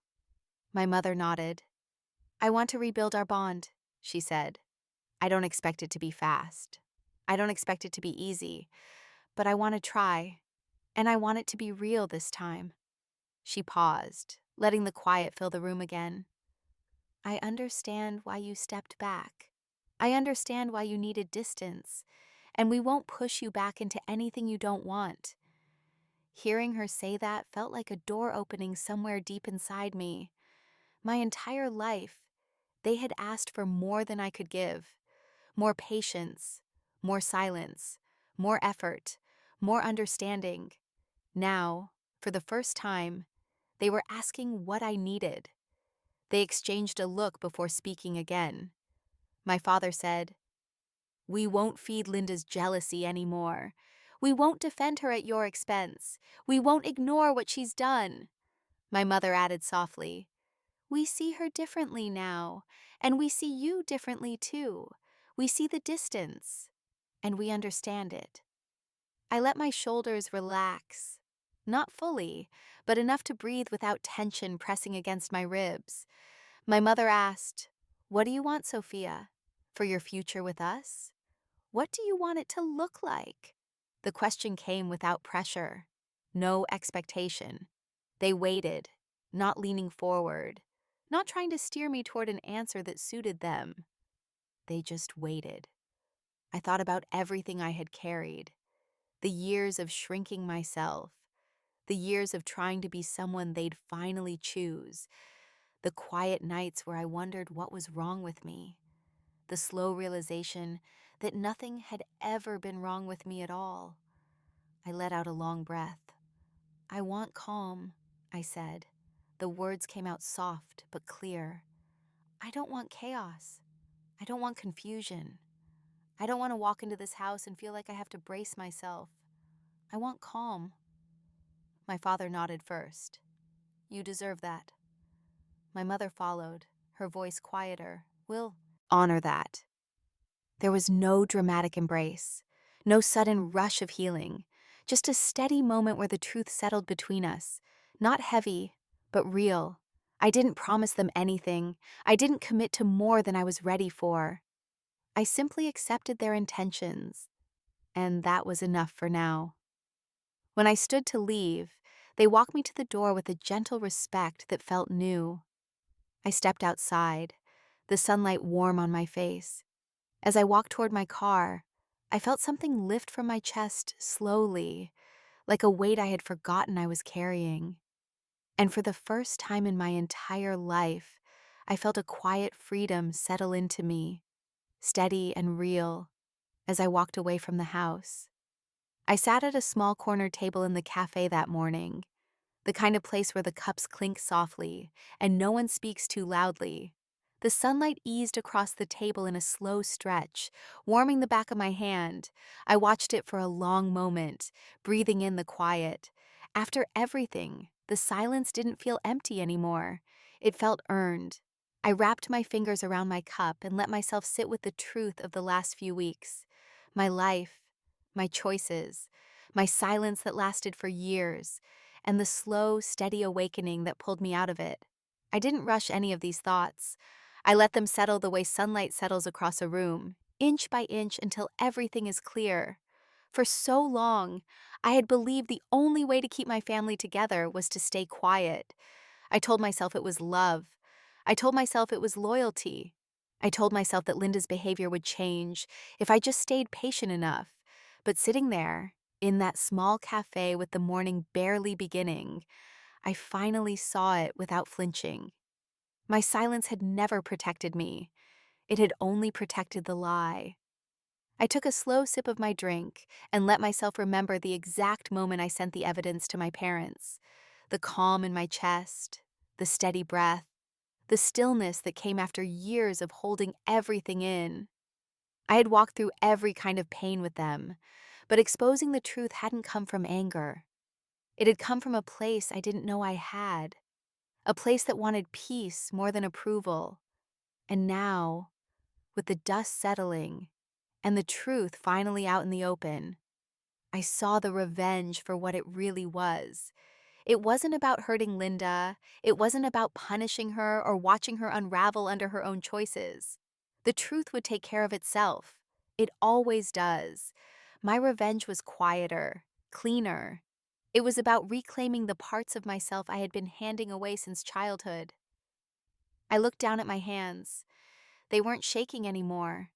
My mother nodded. I want to rebuild our bond, she said. I don't expect it to be fast. I don't expect it to be easy, but I want to try, and I want it to be real this time. She paused, letting the quiet fill the room again. I understand why you stepped back. I understand why you needed distance, and we won't push you back into anything you don't want. Hearing her say that felt like a door opening somewhere deep inside me. My entire life, they had asked for more than I could give. More patience, more silence, more effort, more understanding. Now, for the first time, they were asking what I needed. They exchanged a look before speaking again. My father said, "We won't feed Linda's jealousy anymore. We won't defend her at your expense. We won't ignore what she's done." My mother added softly, "We see her differently now, and we see you differently too. We see the distance, and we understand it." I let my shoulders relax. Not fully, but enough to breathe without tension pressing against my ribs. My mother asked, "What do you want, Sophia? For your future with us? What do you want it to look like?" The question came without pressure, no expectation. They waited, not leaning forward, not trying to steer me toward an answer that suited them. They just waited. I thought about everything I had carried, the years of shrinking myself, the years of trying to be someone they'd finally choose, the quiet nights where I wondered what was wrong with me, the slow realization that nothing had ever been wrong with me at all. I let out a long breath. "I want calm," I said. The words came out soft but clear. "I don't want chaos. I don't want confusion. I don't want to walk into this house and feel like I have to brace myself. I want calm." My father nodded first. "You deserve that." My mother followed, her voice quieter. "We'll honor that." There was no dramatic embrace, no sudden rush of healing, just a steady moment where the truth settled between us. Not heavy, but real. I didn't promise them anything. I didn't commit to more than I was ready for. I simply accepted their intentions, and that was enough for now. When I stood to leave, they walked me to the door with a gentle respect that felt new. I stepped outside, the sunlight warm on my face. As I walked toward my car, I felt something lift from my chest slowly, like a weight I had forgotten I was carrying. And for the first time in my entire life, I felt a quiet freedom settle into me, steady and real, as I walked away from the house. I sat at a small corner table in the cafe that morning, the kind of place where the cups clink softly and no one speaks too loudly. The sunlight eased across the table in a slow stretch, warming the back of my hand. I watched it for a long moment, breathing in the quiet. After everything, the silence didn't feel empty anymore. It felt earned. I wrapped my fingers around my cup and let myself sit with the truth of the last few weeks. My life, my choices, my silence that lasted for years, and the slow, steady awakening that pulled me out of it. I didn't rush any of these thoughts. I let them settle the way sunlight settles across a room, inch by inch until everything is clear. For so long, I had believed the only way to keep my family together was to stay quiet. I told myself it was love. I told myself it was loyalty. I told myself that Linda's behavior would change if I just stayed patient enough. But sitting there, in that small cafe with the morning barely beginning, I finally saw it without flinching. My silence had never protected me. It had only protected the lie. I took a slow sip of my drink and let myself remember the exact moment I sent the evidence to my parents. The calm in my chest, the steady breath, the stillness that came after years of holding everything in. I had walked through every kind of pain with them, but exposing the truth hadn't come from anger. It had come from a place I didn't know I had, a place that wanted peace more than approval. And now, with the dust settling and the truth finally out in the open, I saw the revenge for what it really was. It wasn't about hurting Linda. It wasn't about punishing her or watching her unravel under her own choices. The truth would take care of itself. It always does. My revenge was quieter, cleaner. It was about reclaiming the parts of myself I had been handing away since childhood. I looked down at my hands. They weren't shaking anymore.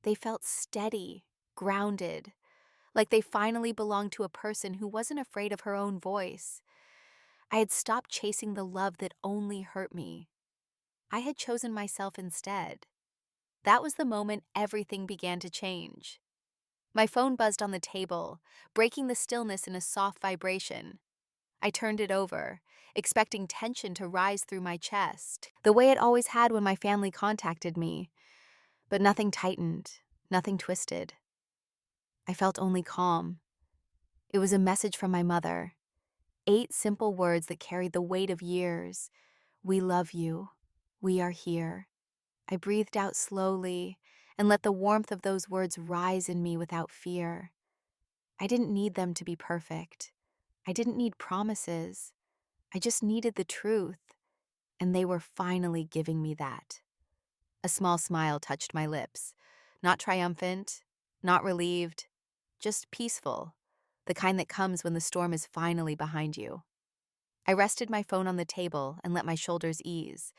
They felt steady, grounded, like they finally belonged to a person who wasn't afraid of her own voice. I had stopped chasing the love that only hurt me. I had chosen myself instead. That was the moment everything began to change. My phone buzzed on the table, breaking the stillness in a soft vibration. I turned it over, expecting tension to rise through my chest, the way it always had when my family contacted me. But nothing tightened, nothing twisted. I felt only calm. It was a message from my mother. 8 simple words that carried the weight of years. We love you. We are here. I breathed out slowly and let the warmth of those words rise in me without fear. I didn't need them to be perfect. I didn't need promises. I just needed the truth, and they were finally giving me that. A small smile touched my lips. Not triumphant, not relieved, just peaceful, the kind that comes when the storm is finally behind you. I rested my phone on the table and let my shoulders ease.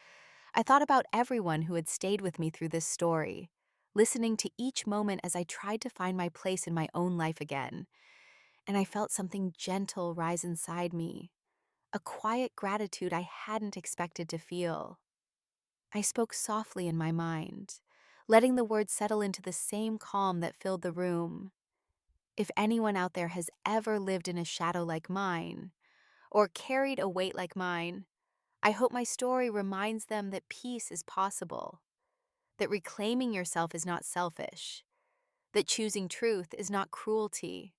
I thought about everyone who had stayed with me through this story, listening to each moment as I tried to find my place in my own life again. And I felt something gentle rise inside me, a quiet gratitude I hadn't expected to feel. I spoke softly in my mind, letting the words settle into the same calm that filled the room. If anyone out there has ever lived in a shadow like mine, or carried a weight like mine, I hope my story reminds them that peace is possible, that reclaiming yourself is not selfish, that choosing truth is not cruelty.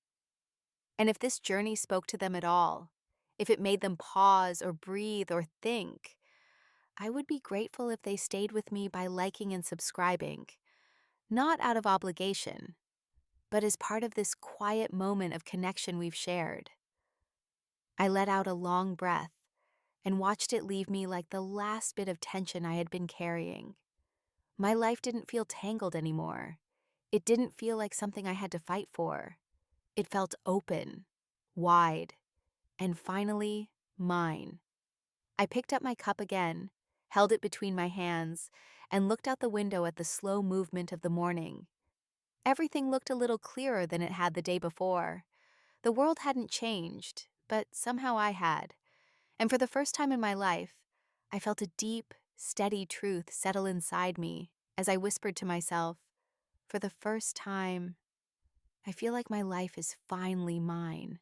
And if this journey spoke to them at all, if it made them pause or breathe or think, I would be grateful if they stayed with me by liking and subscribing, not out of obligation, but as part of this quiet moment of connection we've shared. I let out a long breath and watched it leave me like the last bit of tension I had been carrying. My life didn't feel tangled anymore. It didn't feel like something I had to fight for. It felt open, wide, and finally, mine. I picked up my cup again, held it between my hands, and looked out the window at the slow movement of the morning. Everything looked a little clearer than it had the day before. The world hadn't changed, but somehow I had. And for the first time in my life, I felt a deep, steady truth settle inside me as I whispered to myself, for the first time, I feel like my life is finally mine.